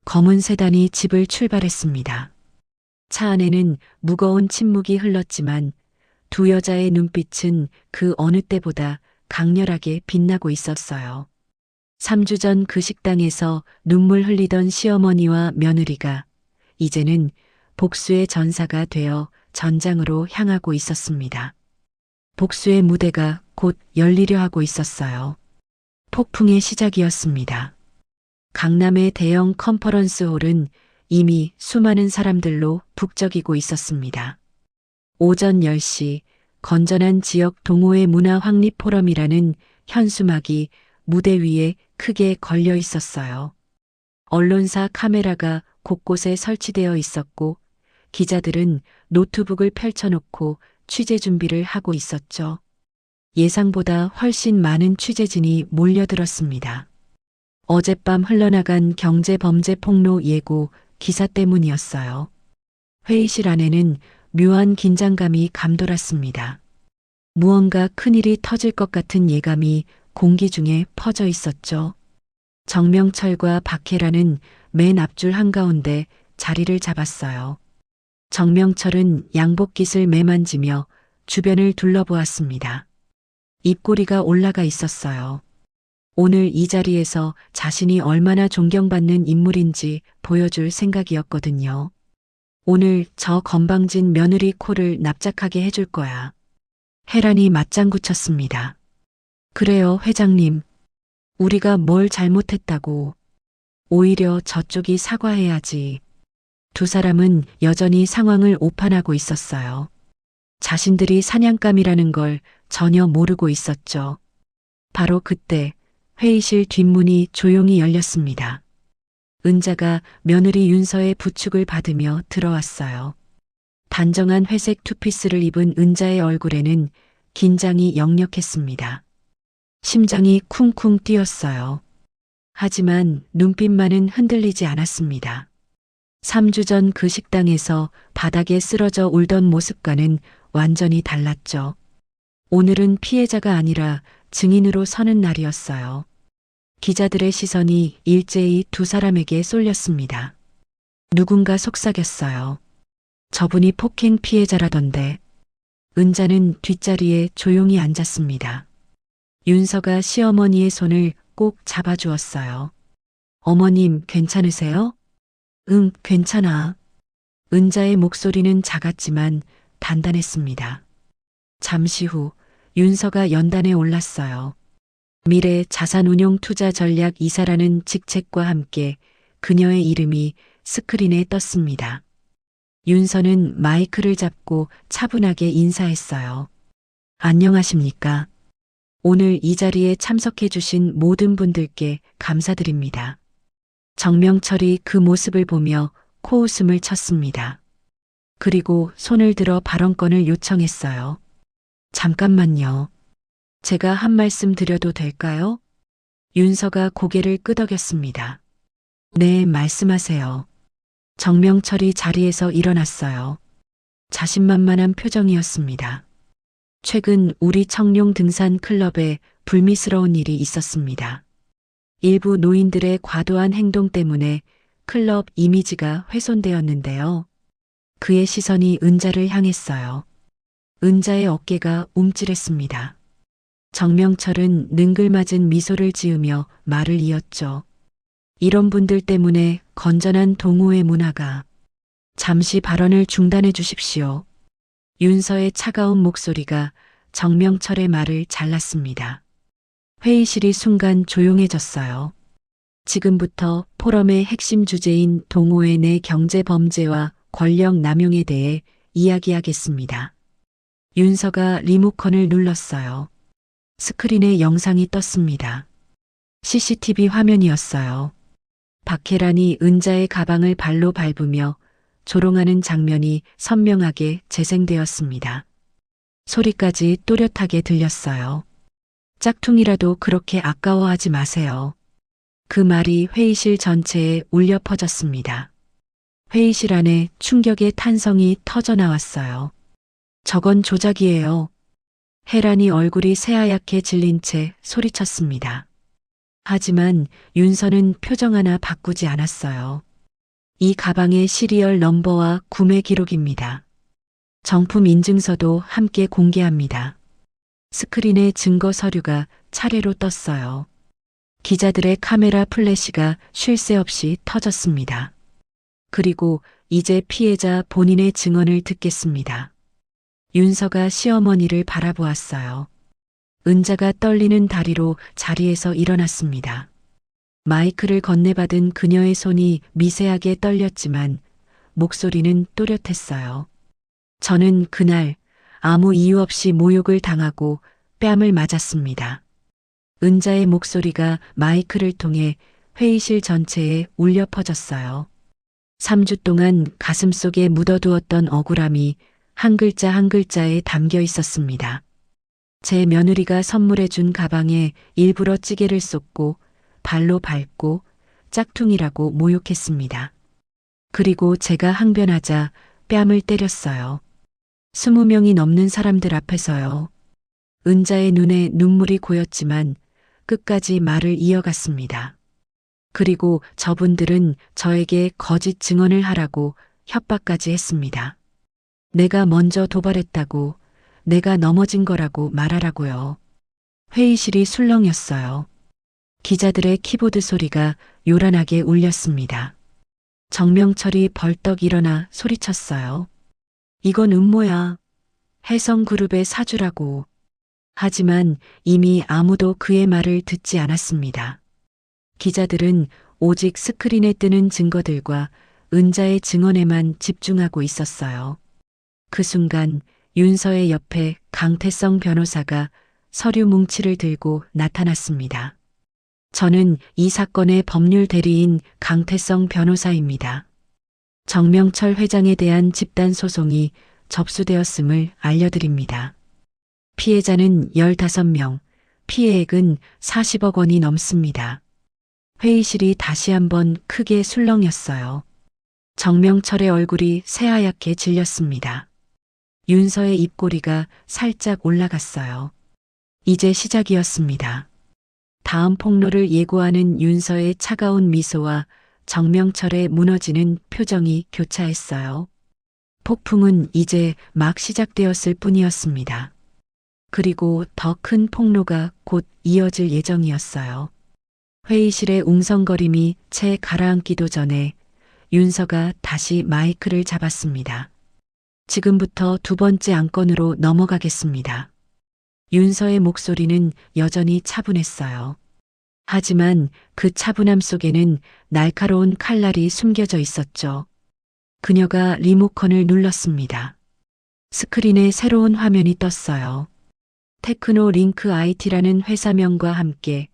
검은 세단이 집을 출발했습니다. 차 안에는 무거운 침묵이 흘렀지만 두 여자의 눈빛은 그 어느 때보다 강렬하게 빛나고 있었어요. 3주 전 그 식당에서 눈물 흘리던 시어머니와 며느리가 이제는 복수의 전사가 되어 전장으로 향하고 있었습니다. 복수의 무대가 곧 열리려 하고 있었어요. 폭풍의 시작이었습니다. 강남의 대형 컨퍼런스 홀은 이미 수많은 사람들로 북적이고 있었습니다. 오전 10시 건전한 지역 동호회 문화 확립 포럼이라는 현수막이 무대 위에 크게 걸려 있었어요. 언론사 카메라가 곳곳에 설치되어 있었고 기자들은 노트북을 펼쳐놓고 취재 준비를 하고 있었죠. 예상보다 훨씬 많은 취재진이 몰려들었습니다. 어젯밤 흘러나간 경제범죄 폭로 예고 기사 때문이었어요. 회의실 안에는 묘한 긴장감이 감돌았습니다. 무언가 큰일이 터질 것 같은 예감이 공기 중에 퍼져 있었죠. 정명철과 박혜라는 맨 앞줄 한가운데 자리를 잡았어요. 정명철은 양복깃을 매만지며 주변을 둘러보았습니다. 입꼬리가 올라가 있었어요. 오늘 이 자리에서 자신이 얼마나 존경받는 인물인지 보여줄 생각이었거든요. 오늘 저 건방진 며느리 코를 납작하게 해줄 거야. 혜란이 맞장구 쳤습니다. 그래요, 회장님. 우리가 뭘 잘못했다고. 오히려 저쪽이 사과해야지. 두 사람은 여전히 상황을 오판하고 있었어요. 자신들이 사냥감이라는 걸 전혀 모르고 있었죠. 바로 그때 회의실 뒷문이 조용히 열렸습니다. 은자가 며느리 윤서의 부축을 받으며 들어왔어요. 단정한 회색 투피스를 입은 은자의 얼굴에는 긴장이 역력했습니다. 심장이 쿵쿵 뛰었어요. 하지만 눈빛만은 흔들리지 않았습니다. 3주 전 그 식당에서 바닥에 쓰러져 울던 모습과는 완전히 달랐죠. 오늘은 피해자가 아니라 증인으로 서는 날이었어요. 기자들의 시선이 일제히 두 사람에게 쏠렸습니다. 누군가 속삭였어요. 저분이 폭행 피해자라던데. 은자는 뒷자리에 조용히 앉았습니다. 윤서가 시어머니의 손을 꼭 잡아주었어요. 어머님, 괜찮으세요? 응, 괜찮아. 은자의 목소리는 작았지만 단단했습니다. 잠시 후 윤서가 연단에 올랐어요. 미래 자산운용 투자 전략 이사라는 직책과 함께 그녀의 이름이 스크린에 떴습니다. 윤서는 마이크를 잡고 차분하게 인사했어요. 안녕하십니까? 오늘 이 자리에 참석해 주신 모든 분들께 감사드립니다. 정명철이 그 모습을 보며 코웃음을 쳤습니다. 그리고 손을 들어 발언권을 요청했어요. 잠깐만요. 제가 한 말씀 드려도 될까요? 윤서가 고개를 끄덕였습니다. 네, 말씀하세요. 정명철이 자리에서 일어났어요. 자신만만한 표정이었습니다. 최근 우리 청룡 등산 클럽에 불미스러운 일이 있었습니다. 일부 노인들의 과도한 행동 때문에 클럽 이미지가 훼손되었는데요. 그의 시선이 은자를 향했어요. 은자의 어깨가 움찔했습니다. 정명철은 능글맞은 미소를 지으며 말을 이었죠. 이런 분들 때문에 건전한 동호회 문화가. 잠시 발언을 중단해 주십시오. 윤서의 차가운 목소리가 정명철의 말을 잘랐습니다. 회의실이 순간 조용해졌어요. 지금부터 포럼의 핵심 주제인 동호회 내 경제 범죄와 권력 남용에 대해 이야기하겠습니다. 윤서가 리모컨을 눌렀어요. 스크린에 영상이 떴습니다. CCTV 화면이었어요. 박혜란이 은자의 가방을 발로 밟으며 조롱하는 장면이 선명하게 재생되었습니다. 소리까지 또렷하게 들렸어요. 짝퉁이라도 그렇게 아까워하지 마세요. 그 말이 회의실 전체에 울려 퍼졌습니다. 회의실 안에 충격의 탄성이 터져 나왔어요. 저건 조작이에요. 혜란이 얼굴이 새하얗게 질린 채 소리쳤습니다. 하지만 윤서는 표정 하나 바꾸지 않았어요. 이 가방의 시리얼 넘버와 구매 기록입니다. 정품 인증서도 함께 공개합니다. 스크린에 증거 서류가 차례로 떴어요. 기자들의 카메라 플래시가 쉴 새 없이 터졌습니다. 그리고 이제 피해자 본인의 증언을 듣겠습니다. 윤서가 시어머니를 바라보았어요. 은자가 떨리는 다리로 자리에서 일어났습니다. 마이크를 건네받은 그녀의 손이 미세하게 떨렸지만 목소리는 또렷했어요. 저는 그날 아무 이유 없이 모욕을 당하고 뺨을 맞았습니다. 은자의 목소리가 마이크를 통해 회의실 전체에 울려 퍼졌어요. 3주 동안 가슴속에 묻어두었던 억울함이 한 글자 한 글자에 담겨 있었습니다. 제 며느리가 선물해준 가방에 일부러 찌개를 쏟고 발로 밟고 짝퉁이라고 모욕했습니다. 그리고 제가 항변하자 뺨을 때렸어요. 20명이 넘는 사람들 앞에서요. 은자의 눈에 눈물이 고였지만 끝까지 말을 이어갔습니다. 그리고 저분들은 저에게 거짓 증언을 하라고 협박까지 했습니다. 내가 먼저 도발했다고, 내가 넘어진 거라고 말하라고요. 회의실이 술렁였어요. 기자들의 키보드 소리가 요란하게 울렸습니다. 정명철이 벌떡 일어나 소리쳤어요. 이건 음모야. 혜성그룹의 사주라고. 하지만 이미 아무도 그의 말을 듣지 않았습니다. 기자들은 오직 스크린에 뜨는 증거들과 은자의 증언에만 집중하고 있었어요. 그 순간 윤서의 옆에 강태성 변호사가 서류 뭉치를 들고 나타났습니다. 저는 이 사건의 법률 대리인 강태성 변호사입니다. 정명철 회장에 대한 집단 소송이 접수되었음을 알려드립니다. 피해자는 15명, 피해액은 40억 원이 넘습니다. 회의실이 다시 한번 크게 술렁였어요. 정명철의 얼굴이 새하얗게 질렸습니다. 윤서의 입꼬리가 살짝 올라갔어요. 이제 시작이었습니다. 다음 폭로를 예고하는 윤서의 차가운 미소와 정명철의 무너지는 표정이 교차했어요. 폭풍은 이제 막 시작되었을 뿐이었습니다. 그리고 더 큰 폭로가 곧 이어질 예정이었어요. 회의실의 웅성거림이 채 가라앉기도 전에 윤서가 다시 마이크를 잡았습니다. 지금부터 두 번째 안건으로 넘어가겠습니다. 윤서의 목소리는 여전히 차분했어요. 하지만 그 차분함 속에는 날카로운 칼날이 숨겨져 있었죠. 그녀가 리모컨을 눌렀습니다. 스크린에 새로운 화면이 떴어요. 테크노 링크 IT라는 회사명과 함께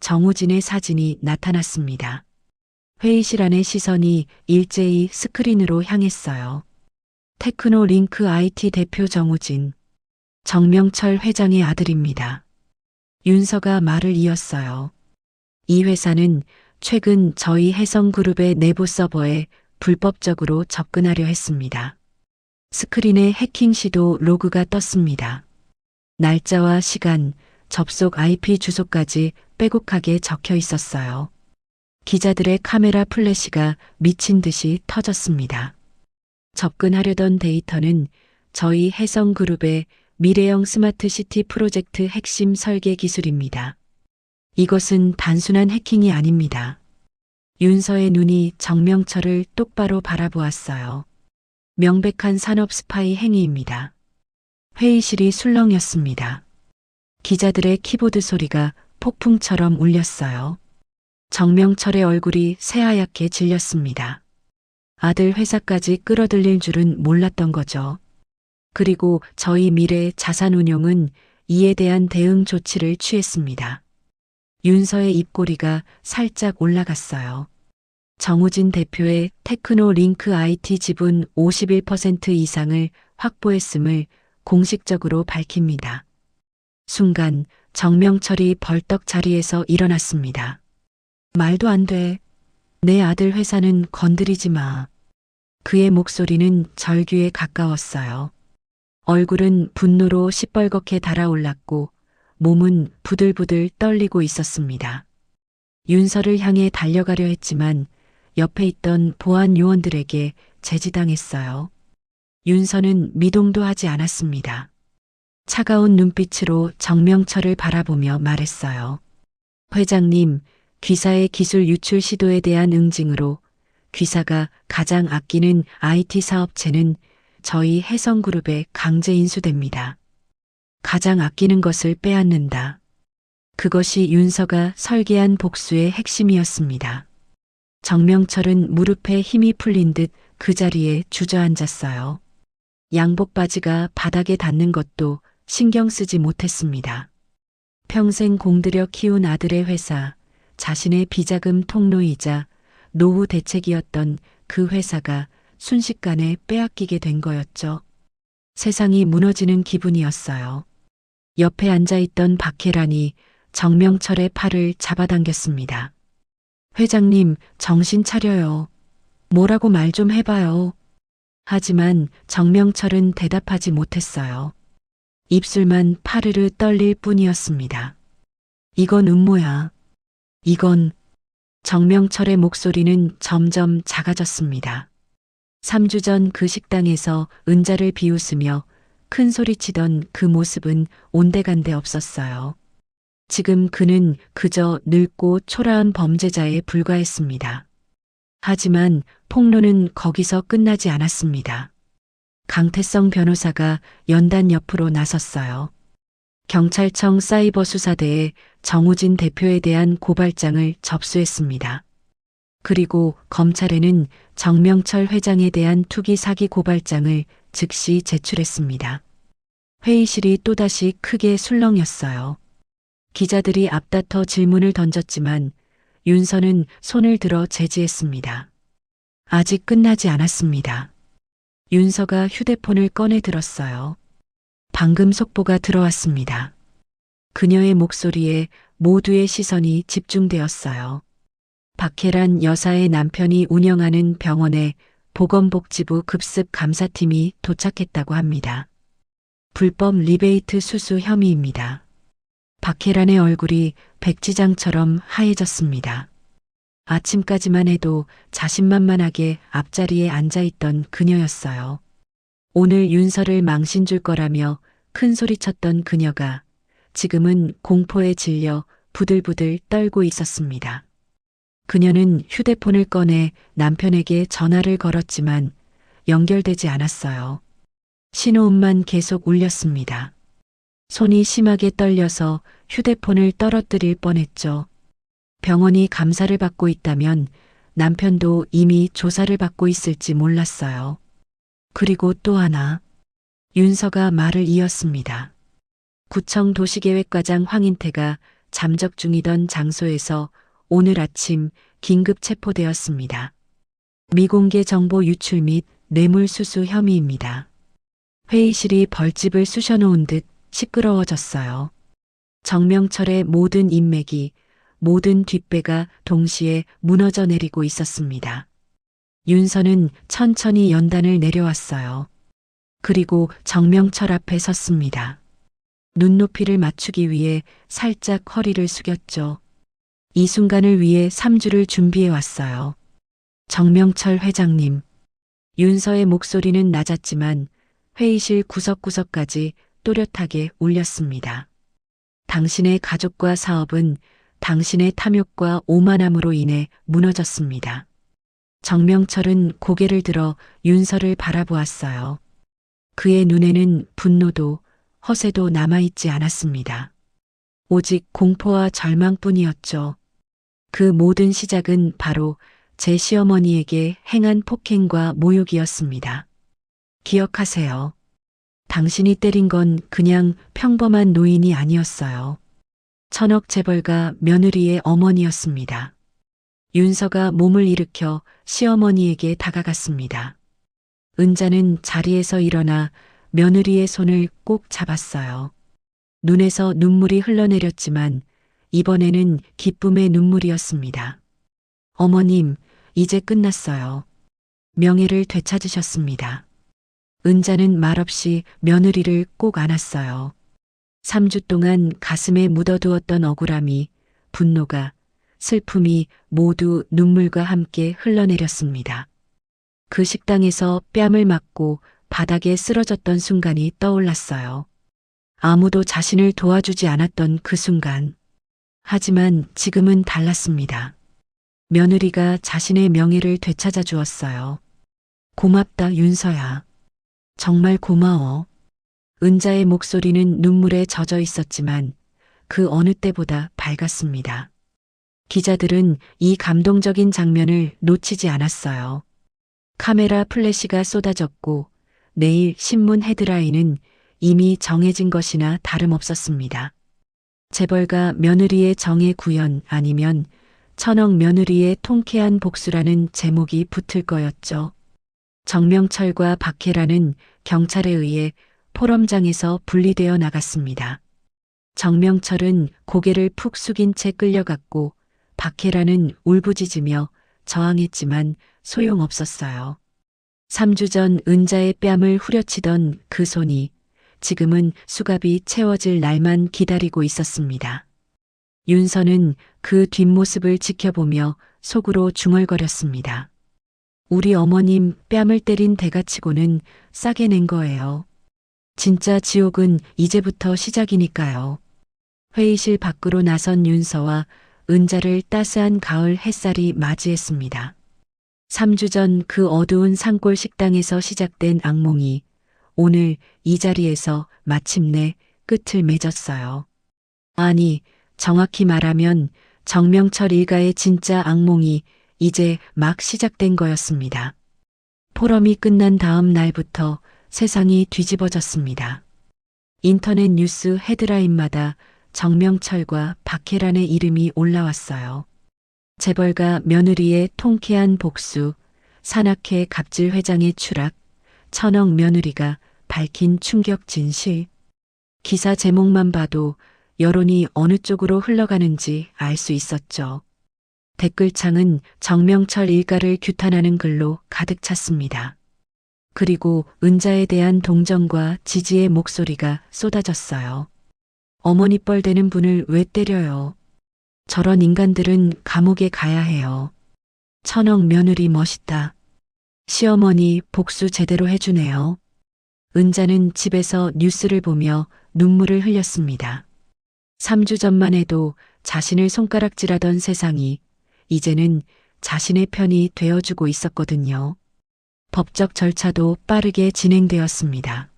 정우진의 사진이 나타났습니다. 회의실 안의 시선이 일제히 스크린으로 향했어요. 테크노 링크 IT 대표 정우진, 정명철 회장의 아들입니다. 윤서가 말을 이었어요. 이 회사는 최근 저희 혜성그룹의 내부 서버에 불법적으로 접근하려 했습니다. 스크린에 해킹 시도 로그가 떴습니다. 날짜와 시간, 접속 IP 주소까지 빼곡하게 적혀 있었어요. 기자들의 카메라 플래시가 미친 듯이 터졌습니다. 접근하려던 데이터는 저희 해성그룹의 미래형 스마트시티 프로젝트 핵심 설계 기술입니다. 이것은 단순한 해킹이 아닙니다. 윤서의 눈이 정명철을 똑바로 바라보았어요. 명백한 산업 스파이 행위입니다. 회의실이 술렁였습니다. 기자들의 키보드 소리가 폭풍처럼 울렸어요. 정명철의 얼굴이 새하얗게 질렸습니다. 아들 회사까지 끌어들일 줄은 몰랐던 거죠. 그리고 저희 미래 자산운용은 이에 대한 대응 조치를 취했습니다. 윤서의 입꼬리가 살짝 올라갔어요. 정우진 대표의 테크노링크 IT 지분 51% 이상을 확보했음을 공식적으로 밝힙니다. 순간 정명철이 벌떡 자리에서 일어났습니다. 말도 안 돼. 내 아들 회사는 건드리지 마. 그의 목소리는 절규에 가까웠어요. 얼굴은 분노로 시뻘겋게 달아올랐고 몸은 부들부들 떨리고 있었습니다. 윤서를 향해 달려가려 했지만 옆에 있던 보안 요원들에게 제지당했어요. 윤서는 미동도 하지 않았습니다. 차가운 눈빛으로 정명철을 바라보며 말했어요. 회장님, 귀사의 기술 유출 시도에 대한 응징으로 귀사가 가장 아끼는 IT 사업체는 저희 해성그룹에 강제 인수됩니다. 가장 아끼는 것을 빼앗는다. 그것이 윤서가 설계한 복수의 핵심이었습니다. 정명철은 무릎에 힘이 풀린 듯 그 자리에 주저앉았어요. 양복 바지가 바닥에 닿는 것도 신경 쓰지 못했습니다. 평생 공들여 키운 아들의 회사, 자신의 비자금 통로이자 노후 대책이었던 그 회사가 순식간에 빼앗기게 된 거였죠. 세상이 무너지는 기분이었어요. 옆에 앉아있던 박혜란이 정명철의 팔을 잡아당겼습니다. 회장님, 정신 차려요. 뭐라고 말 좀 해봐요. 하지만 정명철은 대답하지 못했어요. 입술만 파르르 떨릴 뿐이었습니다. 이건 음모야. 이건. 정명철의 목소리는 점점 작아졌습니다. 3주 전 그 식당에서 은자를 비웃으며 큰 소리치던 그 모습은 온데간데 없었어요. 지금 그는 그저 늙고 초라한 범죄자에 불과했습니다. 하지만 폭로는 거기서 끝나지 않았습니다. 강태성 변호사가 연단 옆으로 나섰어요. 경찰청 사이버 수사대에 정우진 대표에 대한 고발장을 접수했습니다. 그리고 검찰에는 정명철 회장에 대한 투기 사기 고발장을 즉시 제출했습니다. 회의실이 또다시 크게 술렁였어요. 기자들이 앞다퉈 질문을 던졌지만 윤서는 손을 들어 제지했습니다. 아직 끝나지 않았습니다. 윤서가 휴대폰을 꺼내 들었어요. 방금 속보가 들어왔습니다. 그녀의 목소리에 모두의 시선이 집중되었어요. 박혜란 여사의 남편이 운영하는 병원에 보건복지부 급습 감사팀이 도착했다고 합니다. 불법 리베이트 수수 혐의입니다. 박혜란의 얼굴이 백지장처럼 하얘졌습니다. 아침까지만 해도 자신만만하게 앞자리에 앉아있던 그녀였어요. 오늘 윤서를 망신 줄 거라며 큰 소리쳤던 그녀가 지금은 공포에 질려 부들부들 떨고 있었습니다. 그녀는 휴대폰을 꺼내 남편에게 전화를 걸었지만 연결되지 않았어요. 신호음만 계속 울렸습니다. 손이 심하게 떨려서 휴대폰을 떨어뜨릴 뻔했죠. 병원이 감사를 받고 있다면 남편도 이미 조사를 받고 있을지 몰랐어요. 그리고 또 하나. 윤서가 말을 이었습니다. 구청 도시계획과장 황인태가 잠적 중이던 장소에서 오늘 아침 긴급 체포되었습니다. 미공개 정보 유출 및 뇌물수수 혐의입니다. 회의실이 벌집을 쑤셔놓은 듯 시끄러워졌어요. 정명철의 모든 인맥이, 모든 뒷배가 동시에 무너져 내리고 있었습니다. 윤서는 천천히 연단을 내려왔어요. 그리고 정명철 앞에 섰습니다. 눈높이를 맞추기 위해 살짝 허리를 숙였죠. 이 순간을 위해 3주를 준비해 왔어요. 정명철 회장님. 윤서의 목소리는 낮았지만 회의실 구석구석까지 또렷하게 울렸습니다. 당신의 가족과 사업은 당신의 탐욕과 오만함으로 인해 무너졌습니다. 정명철은 고개를 들어 윤서를 바라보았어요. 그의 눈에는 분노도 허세도 남아있지 않았습니다. 오직 공포와 절망뿐이었죠. 그 모든 시작은 바로 제 시어머니에게 행한 폭행과 모욕이었습니다. 기억하세요. 당신이 때린 건 그냥 평범한 노인이 아니었어요. 천억 재벌가 며느리의 어머니였습니다. 윤서가 몸을 일으켜 시어머니에게 다가갔습니다. 은자는 자리에서 일어나 며느리의 손을 꼭 잡았어요. 눈에서 눈물이 흘러내렸지만 이번에는 기쁨의 눈물이었습니다. 어머님, 이제 끝났어요. 명예를 되찾으셨습니다. 은자는 말없이 며느리를 꼭 안았어요. 3주 동안 가슴에 묻어두었던 억울함이, 분노가, 슬픔이 모두 눈물과 함께 흘러내렸습니다. 그 식당에서 뺨을 맞고 바닥에 쓰러졌던 순간이 떠올랐어요. 아무도 자신을 도와주지 않았던 그 순간. 하지만 지금은 달랐습니다. 며느리가 자신의 명예를 되찾아 주었어요. 고맙다, 윤서야. 정말 고마워. 은자의 목소리는 눈물에 젖어 있었지만 그 어느 때보다 밝았습니다. 기자들은 이 감동적인 장면을 놓치지 않았어요. 카메라 플래시가 쏟아졌고 내일 신문 헤드라인은 이미 정해진 것이나 다름없었습니다. 재벌가 며느리의 정의 구현 아니면 천억 며느리의 통쾌한 복수라는 제목이 붙을 거였죠. 정명철과 박혜라는 경찰에 의해 포럼장에서 분리되어 나갔습니다. 정명철은 고개를 푹 숙인 채 끌려갔고 박혜라는 울부짖으며 저항했지만 소용없었어요. 3주 전 은자의 뺨을 후려치던 그 손이 지금은 수갑이 채워질 날만 기다리고 있었습니다. 윤서는 그 뒷모습을 지켜보며 속으로 중얼거렸습니다. 우리 어머님 뺨을 때린 대가치고는 싸게 낸 거예요. 진짜 지옥은 이제부터 시작이니까요. 회의실 밖으로 나선 윤서와 은자를 따스한 가을 햇살이 맞이했습니다. 3주 전 그 어두운 산골 식당에서 시작된 악몽이 오늘 이 자리에서 마침내 끝을 맺었어요. 아니, 정확히 말하면 정명철 일가의 진짜 악몽이 이제 막 시작된 거였습니다. 포럼이 끝난 다음 날부터 세상이 뒤집어졌습니다. 인터넷 뉴스 헤드라인마다 정명철과 박혜란의 이름이 올라왔어요. 재벌가 며느리의 통쾌한 복수, 산악회 갑질 회장의 추락, 천억 며느리가 밝힌 충격 진실. 기사 제목만 봐도 여론이 어느 쪽으로 흘러가는지 알 수 있었죠. 댓글창은 정명철 일가를 규탄하는 글로 가득 찼습니다. 그리고 은자에 대한 동정과 지지의 목소리가 쏟아졌어요. 어머니 뻘되는 분을 왜 때려요? 저런 인간들은 감옥에 가야 해요. 천억 며느리 멋있다. 시어머니 복수 제대로 해주네요. 은자는 집에서 뉴스를 보며 눈물을 흘렸습니다. 3주 전만 해도 자신을 손가락질하던 세상이 이제는 자신의 편이 되어주고 있었거든요. 법적 절차도 빠르게 진행되었습니다.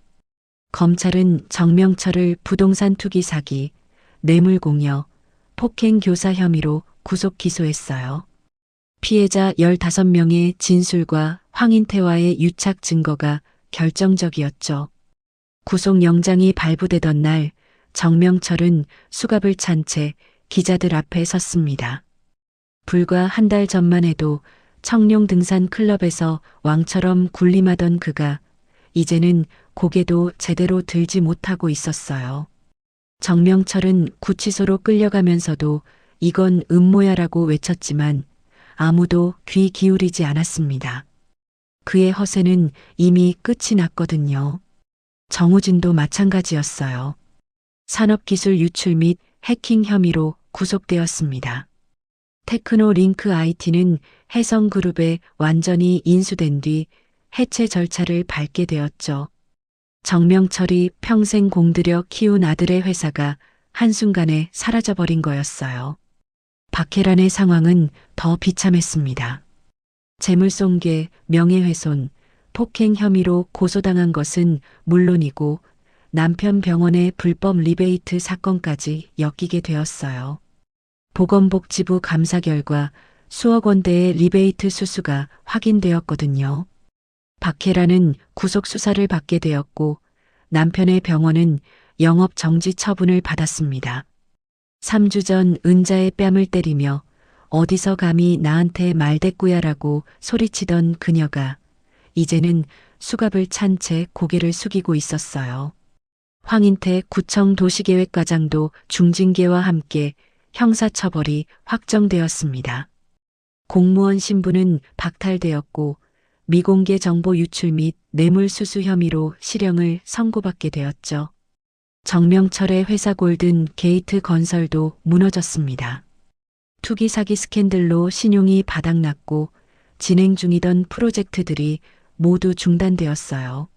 검찰은 정명철을 부동산 투기 사기, 뇌물공여, 폭행 교사 혐의로 구속 기소했어요. 피해자 15명의 진술과 황인태와의 유착 증거가 결정적이었죠. 구속영장이 발부되던 날 정명철은 수갑을 찬 채 기자들 앞에 섰습니다. 불과 한 달 전만 해도 청룡 등산 클럽에서 왕처럼 군림하던 그가 이제는 고개도 제대로 들지 못하고 있었어요. 정명철은 구치소로 끌려가면서도 이건 음모야라고 외쳤지만 아무도 귀 기울이지 않았습니다. 그의 허세는 이미 끝이 났거든요. 정우진도 마찬가지였어요. 산업기술 유출 및 해킹 혐의로 구속되었습니다. 테크노 링크 IT는 해성그룹에 완전히 인수된 뒤 해체 절차를 밟게 되었죠. 정명철이 평생 공들여 키운 아들의 회사가 한순간에 사라져버린 거였어요. 박혜란의 상황은 더 비참했습니다. 재물손괴, 명예훼손, 폭행 혐의로 고소당한 것은 물론이고 남편 병원의 불법 리베이트 사건까지 엮이게 되었어요. 보건복지부 감사 결과 수억 원대의 리베이트 수수가 확인되었거든요. 박혜란은 구속 수사를 받게 되었고 남편의 병원은 영업 정지 처분을 받았습니다. 3주 전 은자의 뺨을 때리며 어디서 감히 나한테 말대꾸야라고 소리치던 그녀가 이제는 수갑을 찬 채 고개를 숙이고 있었어요. 황인태 구청 도시계획과장도 중징계와 함께 형사처벌이 확정되었습니다. 공무원 신분은 박탈되었고 미공개 정보 유출 및 뇌물수수 혐의로 실형을 선고받게 되었죠. 정명철의 회사 골든 게이트 건설도 무너졌습니다. 투기 사기 스캔들로 신용이 바닥났고 진행 중이던 프로젝트들이 모두 중단되었어요.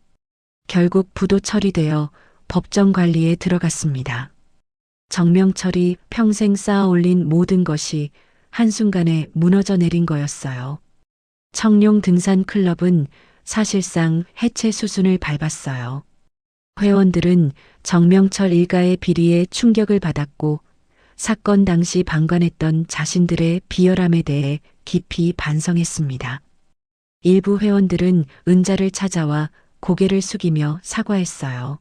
결국 부도 처리되어 법정 관리에 들어갔습니다. 정명철이 평생 쌓아 올린 모든 것이 한순간에 무너져 내린 거였어요. 청룡 등산 클럽은 사실상 해체 수순을 밟았어요. 회원들은 정명철 일가의 비리에 충격을 받았고 사건 당시 방관했던 자신들의 비열함에 대해 깊이 반성했습니다. 일부 회원들은 은자를 찾아와 고개를 숙이며 사과했어요.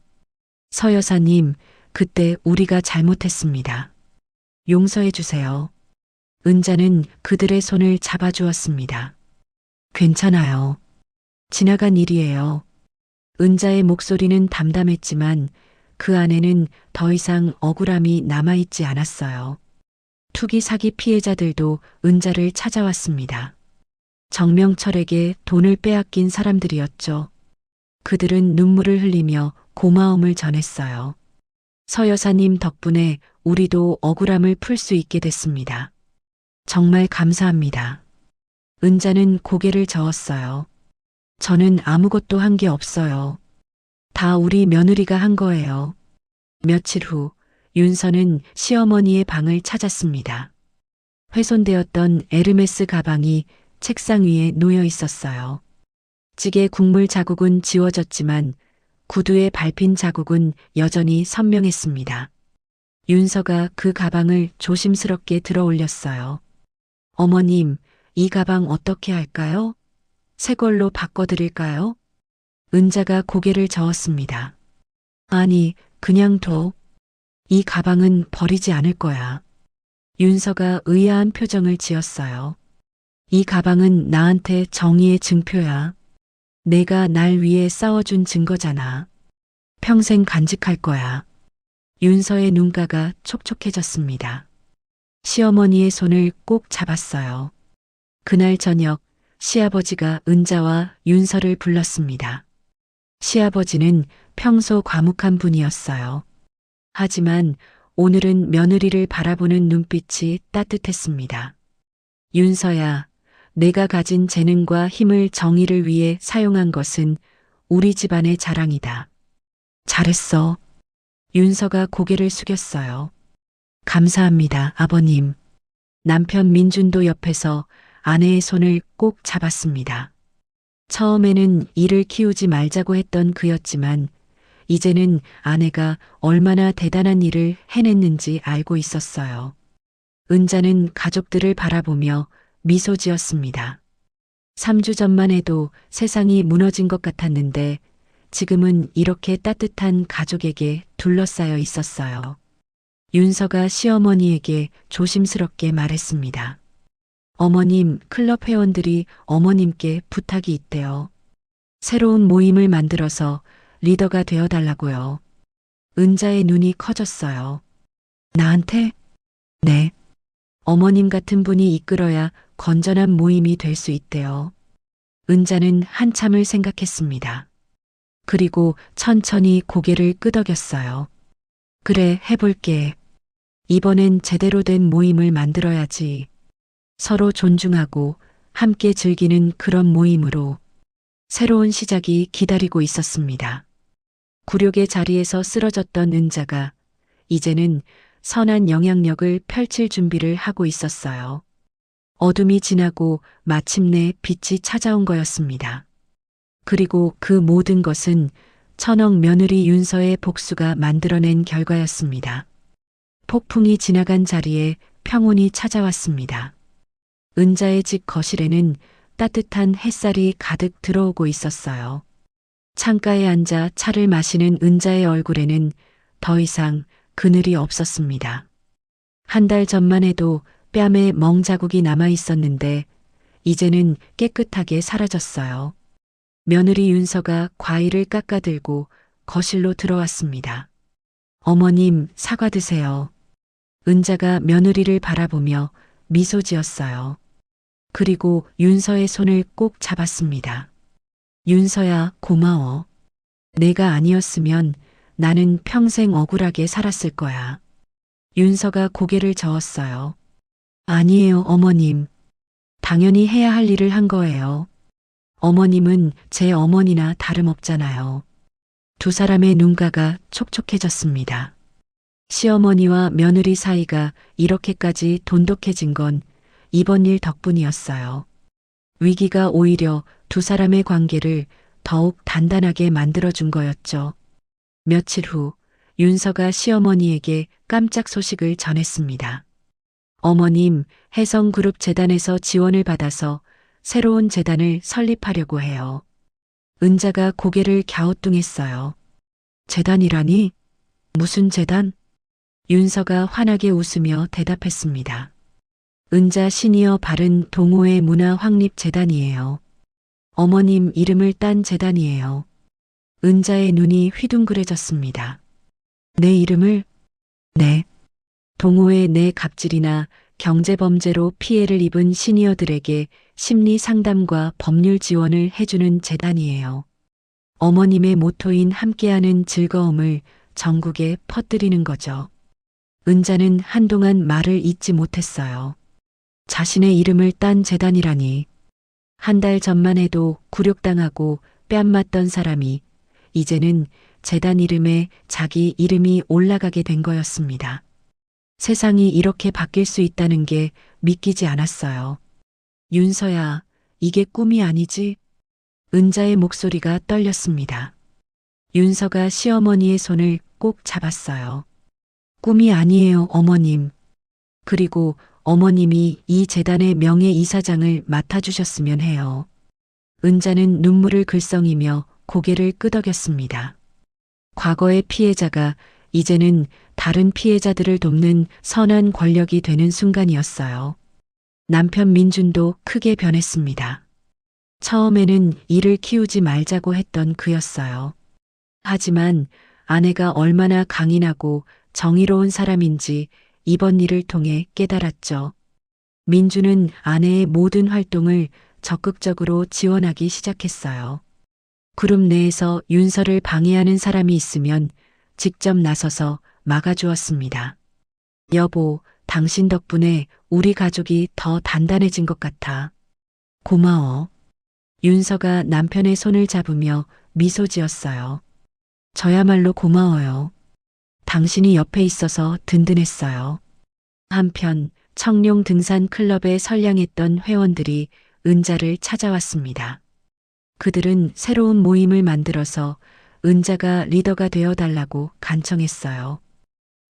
서 여사님, 그때 우리가 잘못했습니다. 용서해 주세요. 은자는 그들의 손을 잡아주었습니다. 괜찮아요. 지나간 일이에요. 은자의 목소리는 담담했지만 그 안에는 더 이상 억울함이 남아있지 않았어요. 투기 사기 피해자들도 은자를 찾아왔습니다. 정명철에게 돈을 빼앗긴 사람들이었죠. 그들은 눈물을 흘리며 고마움을 전했어요. 서 여사님 덕분에 우리도 억울함을 풀 수 있게 됐습니다. 정말 감사합니다. 은자는 고개를 저었어요. 저는 아무것도 한 게 없어요. 다 우리 며느리가 한 거예요. 며칠 후 윤서는 시어머니의 방을 찾았습니다. 훼손되었던 에르메스 가방이 책상 위에 놓여 있었어요. 찌개 국물 자국은 지워졌지만 구두에 밟힌 자국은 여전히 선명했습니다. 윤서가 그 가방을 조심스럽게 들어 올렸어요. 어머님, 이 가방 어떻게 할까요? 새 걸로 바꿔드릴까요? 은자가 고개를 저었습니다. 아니, 그냥 둬. 이 가방은 버리지 않을 거야. 윤서가 의아한 표정을 지었어요. 이 가방은 나한테 정의의 증표야. 내가 날 위해 싸워준 증거잖아. 평생 간직할 거야. 윤서의 눈가가 촉촉해졌습니다. 시어머니의 손을 꼭 잡았어요. 그날 저녁 시아버지가 은자와 윤서를 불렀습니다. 시아버지는 평소 과묵한 분이었어요. 하지만 오늘은 며느리를 바라보는 눈빛이 따뜻했습니다. 윤서야, 내가 가진 재능과 힘을 정의를 위해 사용한 것은 우리 집안의 자랑이다. 잘했어. 윤서가 고개를 숙였어요. 감사합니다, 아버님. 남편 민준도 옆에서 아내의 손을 꼭 잡았습니다. 처음에는 일을 키우지 말자고 했던 그였지만 이제는 아내가 얼마나 대단한 일을 해냈는지 알고 있었어요. 은자는 가족들을 바라보며 미소 지었습니다. 3주 전만 해도 세상이 무너진 것 같았는데 지금은 이렇게 따뜻한 가족에게 둘러싸여 있었어요. 윤서가 시어머니에게 조심스럽게 말했습니다. 어머님, 클럽 회원들이 어머님께 부탁이 있대요. 새로운 모임을 만들어서 리더가 되어달라고요. 은자의 눈이 커졌어요. 나한테? 네. 어머님 같은 분이 이끌어야 건전한 모임이 될 수 있대요. 은자는 한참을 생각했습니다. 그리고 천천히 고개를 끄덕였어요. 그래, 해볼게. 이번엔 제대로 된 모임을 만들어야지. 서로 존중하고 함께 즐기는 그런 모임으로 새로운 시작이 기다리고 있었습니다. 굴욕의 자리에서 쓰러졌던 은자가 이제는 선한 영향력을 펼칠 준비를 하고 있었어요. 어둠이 지나고 마침내 빛이 찾아온 거였습니다. 그리고 그 모든 것은 천억 며느리 윤서의 복수가 만들어낸 결과였습니다. 폭풍이 지나간 자리에 평온이 찾아왔습니다. 은자의 집 거실에는 따뜻한 햇살이 가득 들어오고 있었어요. 창가에 앉아 차를 마시는 은자의 얼굴에는 더 이상 그늘이 없었습니다. 한 달 전만 해도 뺨에 멍자국이 남아 있었는데 이제는 깨끗하게 사라졌어요. 며느리 윤서가 과일을 깎아들고 거실로 들어왔습니다. 어머님, 사과 드세요. 은자가 며느리를 바라보며 미소 지었어요. 그리고 윤서의 손을 꼭 잡았습니다. 윤서야, 고마워. 내가 아니었으면 나는 평생 억울하게 살았을 거야. 윤서가 고개를 저었어요. 아니에요, 어머님. 당연히 해야 할 일을 한 거예요. 어머님은 제 어머니나 다름없잖아요. 두 사람의 눈가가 촉촉해졌습니다. 시어머니와 며느리 사이가 이렇게까지 돈독해진 건 이번 일 덕분이었어요. 위기가 오히려 두 사람의 관계를 더욱 단단하게 만들어준 거였죠. 며칠 후 윤서가 시어머니에게 깜짝 소식을 전했습니다. 어머님, 혜성그룹 재단에서 지원을 받아서 새로운 재단을 설립하려고 해요. 은자가 고개를 갸우뚱했어요. 재단이라니? 무슨 재단? 윤서가 환하게 웃으며 대답했습니다. 은자 시니어 바른 동호회 문화 확립 재단이에요. 어머님 이름을 딴 재단이에요. 은자의 눈이 휘둥그레졌습니다. 내 이름을? 네. 동호회 내 갑질이나 경제범죄로 피해를 입은 시니어들에게 심리 상담과 법률 지원을 해주는 재단이에요. 어머님의 모토인 함께하는 즐거움을 전국에 퍼뜨리는 거죠. 은자는 한동안 말을 잇지 못했어요. 자신의 이름을 딴 재단이라니. 한 달 전만 해도 굴욕당하고 뺨 맞던 사람이 이제는 재단 이름에 자기 이름이 올라가게 된 거였습니다. 세상이 이렇게 바뀔 수 있다는 게 믿기지 않았어요. 윤서야, 이게 꿈이 아니지? 은자의 목소리가 떨렸습니다. 윤서가 시어머니의 손을 꼭 잡았어요. 꿈이 아니에요, 어머님. 그리고 어머님이 이 재단의 명예이사장을 맡아주셨으면 해요. 은자는 눈물을 글썽이며 고개를 끄덕였습니다. 과거의 피해자가 이제는 다른 피해자들을 돕는 선한 권력이 되는 순간이었어요. 남편 민준도 크게 변했습니다. 처음에는 이를 키우지 말자고 했던 그였어요. 하지만 아내가 얼마나 강인하고 정의로운 사람인지 이번 일을 통해 깨달았죠. 민준은 아내의 모든 활동을 적극적으로 지원하기 시작했어요. 그룹 내에서 윤서를 방해하는 사람이 있으면 직접 나서서 막아주었습니다. 여보, 당신 덕분에 우리 가족이 더 단단해진 것 같아. 고마워. 윤서가 남편의 손을 잡으며 미소 지었어요. 저야말로 고마워요. 당신이 옆에 있어서 든든했어요. 한편 청룡 등산 클럽에 선량했던 회원들이 은자를 찾아왔습니다. 그들은 새로운 모임을 만들어서 은자가 리더가 되어 달라고 간청했어요.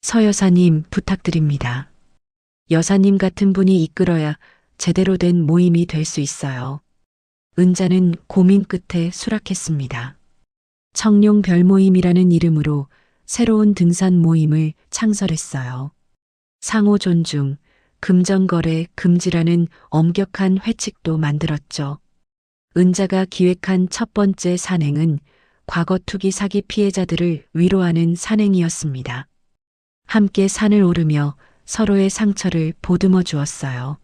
서 여사님 부탁드립니다. 여사님 같은 분이 이끌어야 제대로 된 모임이 될 수 있어요. 은자는 고민 끝에 수락했습니다. 청룡 별모임이라는 이름으로 새로운 등산 모임을 창설했어요. 상호 존중, 금전거래 금지라는 엄격한 회칙도 만들었죠. 은자가 기획한 첫 번째 산행은 과거 투기 사기 피해자들을 위로하는 산행이었습니다. 함께 산을 오르며 서로의 상처를 보듬어 주었어요.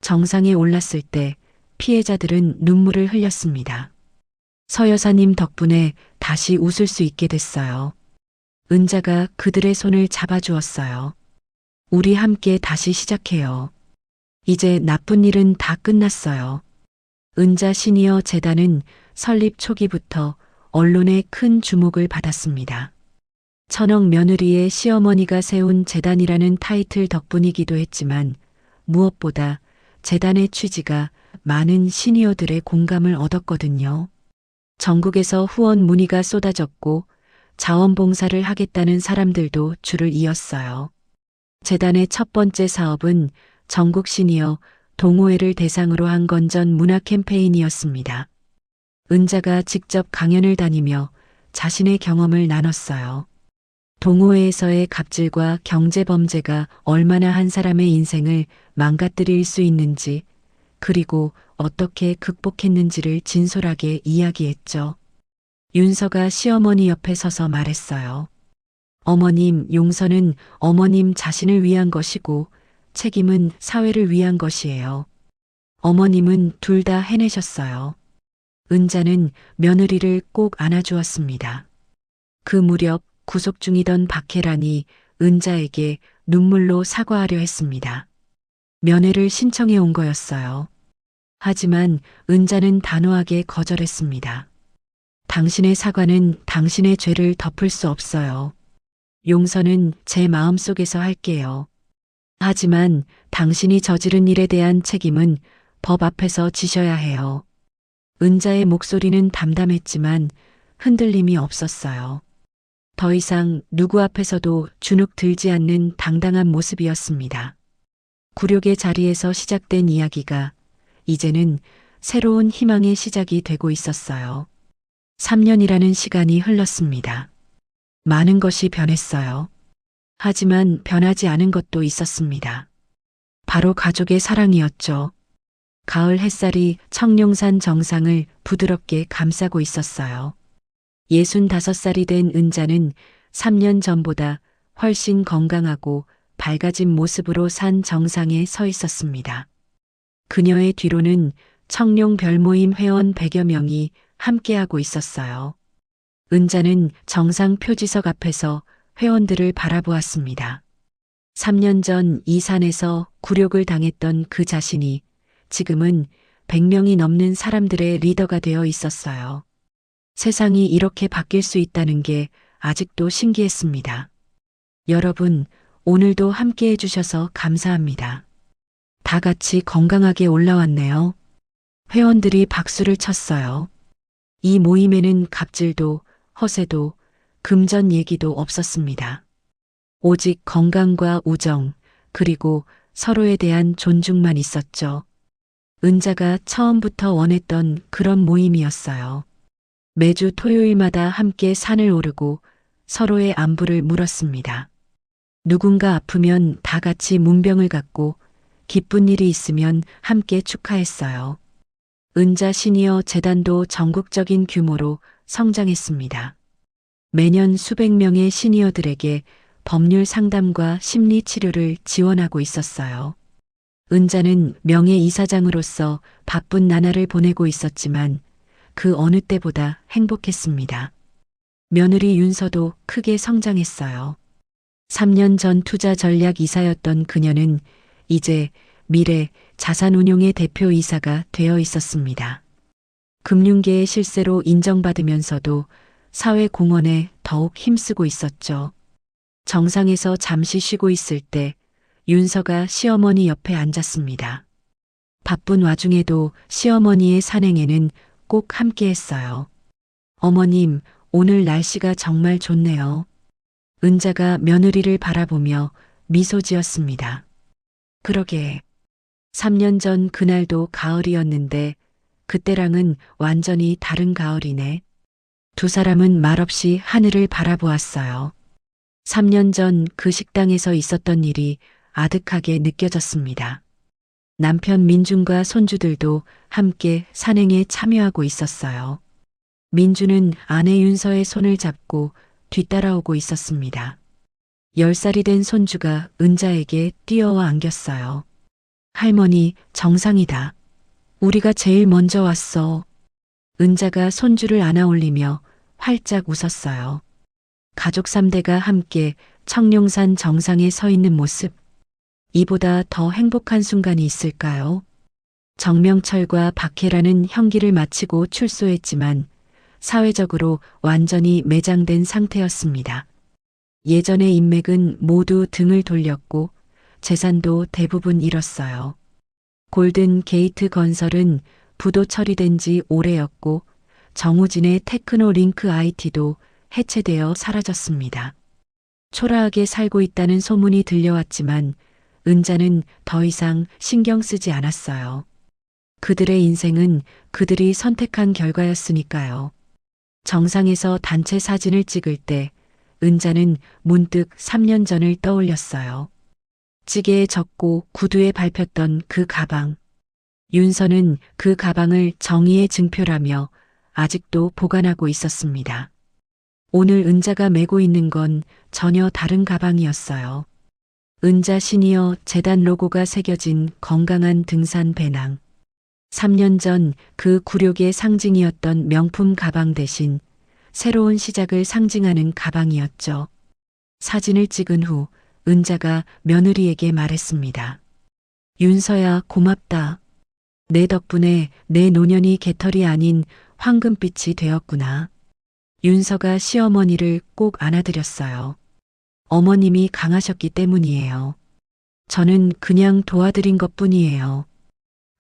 정상에 올랐을 때 피해자들은 눈물을 흘렸습니다. 서 여사님 덕분에 다시 웃을 수 있게 됐어요. 은자가 그들의 손을 잡아주었어요. 우리 함께 다시 시작해요. 이제 나쁜 일은 다 끝났어요. 은자 시니어 재단은 설립 초기부터 언론의 큰 주목을 받았습니다. 천억 며느리의 시어머니가 세운 재단이라는 타이틀 덕분이기도 했지만 무엇보다 재단의 취지가 많은 시니어들의 공감을 얻었거든요. 전국에서 후원 문의가 쏟아졌고 자원봉사를 하겠다는 사람들도 줄을 이었어요. 재단의 첫 번째 사업은 전국 시니어 동호회를 대상으로 한 건전 문화 캠페인이었습니다. 은자가 직접 강연을 다니며 자신의 경험을 나눴어요. 동호회에서의 갑질과 경제범죄가 얼마나 한 사람의 인생을 망가뜨릴 수 있는지, 그리고 어떻게 극복했는지를 진솔하게 이야기했죠. 윤서가 시어머니 옆에 서서 말했어요. 어머님, 용서는 어머님 자신을 위한 것이고 책임은 사회를 위한 것이에요. 어머님은 둘 다 해내셨어요. 은자는 며느리를 꼭 안아주었습니다. 그 무렵 구속 중이던 박혜란이 은자에게 눈물로 사과하려 했습니다. 면회를 신청해 온 거였어요. 하지만 은자는 단호하게 거절했습니다. 당신의 사과는 당신의 죄를 덮을 수 없어요. 용서는 제 마음속에서 할게요. 하지만 당신이 저지른 일에 대한 책임은 법 앞에서 지셔야 해요. 은자의 목소리는 담담했지만 흔들림이 없었어요. 더 이상 누구 앞에서도 주눅 들지 않는 당당한 모습이었습니다. 굴욕의 자리에서 시작된 이야기가 이제는 새로운 희망의 시작이 되고 있었어요. 3년이라는 시간이 흘렀습니다. 많은 것이 변했어요. 하지만 변하지 않은 것도 있었습니다. 바로 가족의 사랑이었죠. 가을 햇살이 청룡산 정상을 부드럽게 감싸고 있었어요. 65살이 된 은자는 3년 전보다 훨씬 건강하고 밝아진 모습으로 산 정상에 서 있었습니다. 그녀의 뒤로는 청룡 별모임 회원 100여 명이 함께하고 있었어요. 은자는 정상 표지석 앞에서 회원들을 바라보았습니다. 3년 전 이 산에서 굴욕을 당했던 그 자신이 지금은 100명이 넘는 사람들의 리더가 되어 있었어요. 세상이 이렇게 바뀔 수 있다는 게 아직도 신기했습니다. 여러분, 오늘도 함께 해주셔서 감사합니다. 다 같이 건강하게 올라왔네요. 회원들이 박수를 쳤어요. 이 모임에는 갑질도 허세도 금전 얘기도 없었습니다. 오직 건강과 우정, 그리고 서로에 대한 존중만 있었죠. 은자가 처음부터 원했던 그런 모임이었어요. 매주 토요일마다 함께 산을 오르고 서로의 안부를 물었습니다. 누군가 아프면 다 같이 문병을 갖고 기쁜 일이 있으면 함께 축하했어요. 은자 시니어 재단도 전국적인 규모로 성장했습니다. 매년 수백 명의 시니어들에게 법률 상담과 심리 치료를 지원하고 있었어요. 은자는 명예이사장으로서 바쁜 나날을 보내고 있었지만 그 어느 때보다 행복했습니다. 며느리 윤서도 크게 성장했어요. 3년 전 투자 전략 이사였던 그녀는 이제 미래 자산운용의 대표이사가 되어 있었습니다. 금융계의 실세로 인정받으면서도 사회 공헌에 더욱 힘쓰고 있었죠. 정상에서 잠시 쉬고 있을 때 윤서가 시어머니 옆에 앉았습니다. 바쁜 와중에도 시어머니의 산행에는 꼭 함께 했어요. 어머님, 오늘 날씨가 정말 좋네요. 은자가 며느리를 바라보며 미소 지었습니다. 그러게. 3년 전 그날도 가을이었는데 그때랑은 완전히 다른 가을이네. 두 사람은 말없이 하늘을 바라보았어요. 3년 전 그 식당에서 있었던 일이 아득하게 느껴졌습니다. 남편 민준과 손주들도 함께 산행에 참여하고 있었어요. 민준은 아내 윤서의 손을 잡고 뒤따라오고 있었습니다. 10살이 된 손주가 은자에게 뛰어와 안겼어요. 할머니, 정상이다. 우리가 제일 먼저 왔어. 은자가 손주를 안아 올리며 활짝 웃었어요. 가족 3대가 함께 청룡산 정상에 서 있는 모습. 이보다 더 행복한 순간이 있을까요? 정명철과 박혜라는 형기를 마치고 출소했지만 사회적으로 완전히 매장된 상태였습니다. 예전의 인맥은 모두 등을 돌렸고 재산도 대부분 잃었어요. 골든 게이트 건설은 부도 처리된 지 오래였고 정우진의 테크노 링크 IT도 해체되어 사라졌습니다. 초라하게 살고 있다는 소문이 들려왔지만 은자는 더 이상 신경 쓰지 않았어요. 그들의 인생은 그들이 선택한 결과였으니까요. 정상에서 단체 사진을 찍을 때 은자는 문득 3년 전을 떠올렸어요. 찌개에 젓고 구두에 밟혔던 그 가방. 윤서는 그 가방을 정의의 증표라며 아직도 보관하고 있었습니다. 오늘 은자가 메고 있는 건 전혀 다른 가방이었어요. 은자 시니어 재단 로고가 새겨진 건강한 등산 배낭. 3년 전 그 굴욕의 상징이었던 명품 가방 대신 새로운 시작을 상징하는 가방이었죠. 사진을 찍은 후 은자가 며느리에게 말했습니다. 윤서야, 고맙다. 내 덕분에 내 노년이 개털이 아닌 황금빛이 되었구나. 윤서가 시어머니를 꼭 안아드렸어요. 어머님이 강하셨기 때문이에요. 저는 그냥 도와드린 것뿐이에요.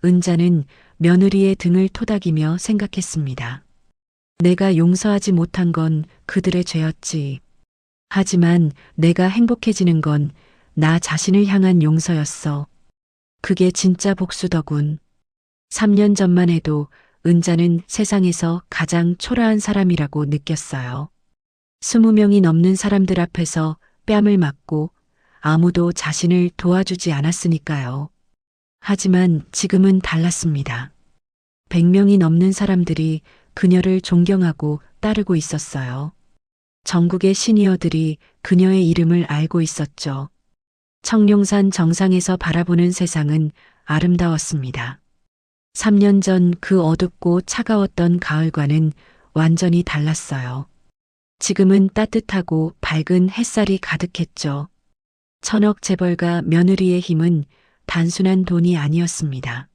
은자는 며느리의 등을 토닥이며 생각했습니다. 내가 용서하지 못한 건 그들의 죄였지. 하지만 내가 행복해지는 건 나 자신을 향한 용서였어. 그게 진짜 복수더군. 3년 전만 해도 은자는 세상에서 가장 초라한 사람이라고 느꼈어요. 20명이 넘는 사람들 앞에서 뺨을 맞고 아무도 자신을 도와주지 않았으니까요. 하지만 지금은 달랐습니다. 100명이 넘는 사람들이 그녀를 존경하고 따르고 있었어요. 전국의 시니어들이 그녀의 이름을 알고 있었죠. 청룡산 정상에서 바라보는 세상은 아름다웠습니다. 3년 전 그 어둡고 차가웠던 가을과는 완전히 달랐어요. 지금은 따뜻하고 밝은 햇살이 가득했죠. 천억 재벌가 며느리의 힘은 단순한 돈이 아니었습니다.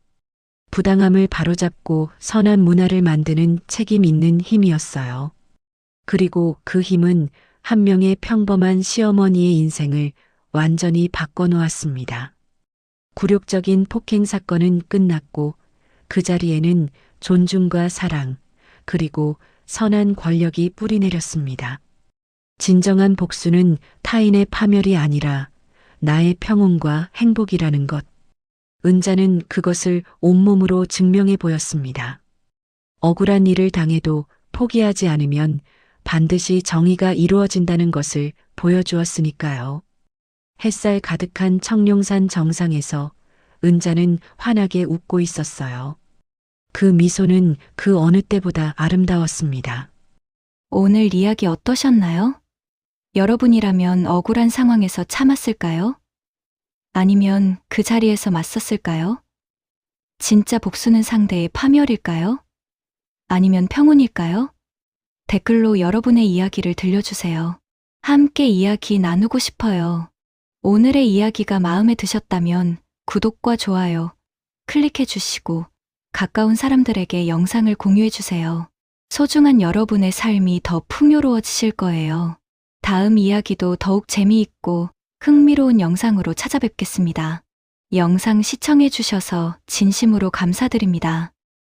부당함을 바로잡고 선한 문화를 만드는 책임 있는 힘이었어요. 그리고 그 힘은 한 명의 평범한 시어머니의 인생을 완전히 바꿔놓았습니다. 굴욕적인 폭행 사건은 끝났고 그 자리에는 존중과 사랑, 그리고 선한 권력이 뿌리내렸습니다. 진정한 복수는 타인의 파멸이 아니라 나의 평온과 행복이라는 것. 은자는 그것을 온몸으로 증명해 보였습니다. 억울한 일을 당해도 포기하지 않으면 반드시 정의가 이루어진다는 것을 보여주었으니까요. 햇살 가득한 청룡산 정상에서 은자는 환하게 웃고 있었어요. 그 미소는 그 어느 때보다 아름다웠습니다. 오늘 이야기 어떠셨나요? 여러분이라면 억울한 상황에서 참았을까요? 아니면 그 자리에서 맞섰을까요? 진짜 복수는 상대의 파멸일까요? 아니면 평온일까요? 댓글로 여러분의 이야기를 들려주세요. 함께 이야기 나누고 싶어요. 오늘의 이야기가 마음에 드셨다면 구독과 좋아요 클릭해 주시고 가까운 사람들에게 영상을 공유해 주세요. 소중한 여러분의 삶이 더 풍요로워지실 거예요. 다음 이야기도 더욱 재미있고 흥미로운 영상으로 찾아뵙겠습니다. 영상 시청해 주셔서 진심으로 감사드립니다.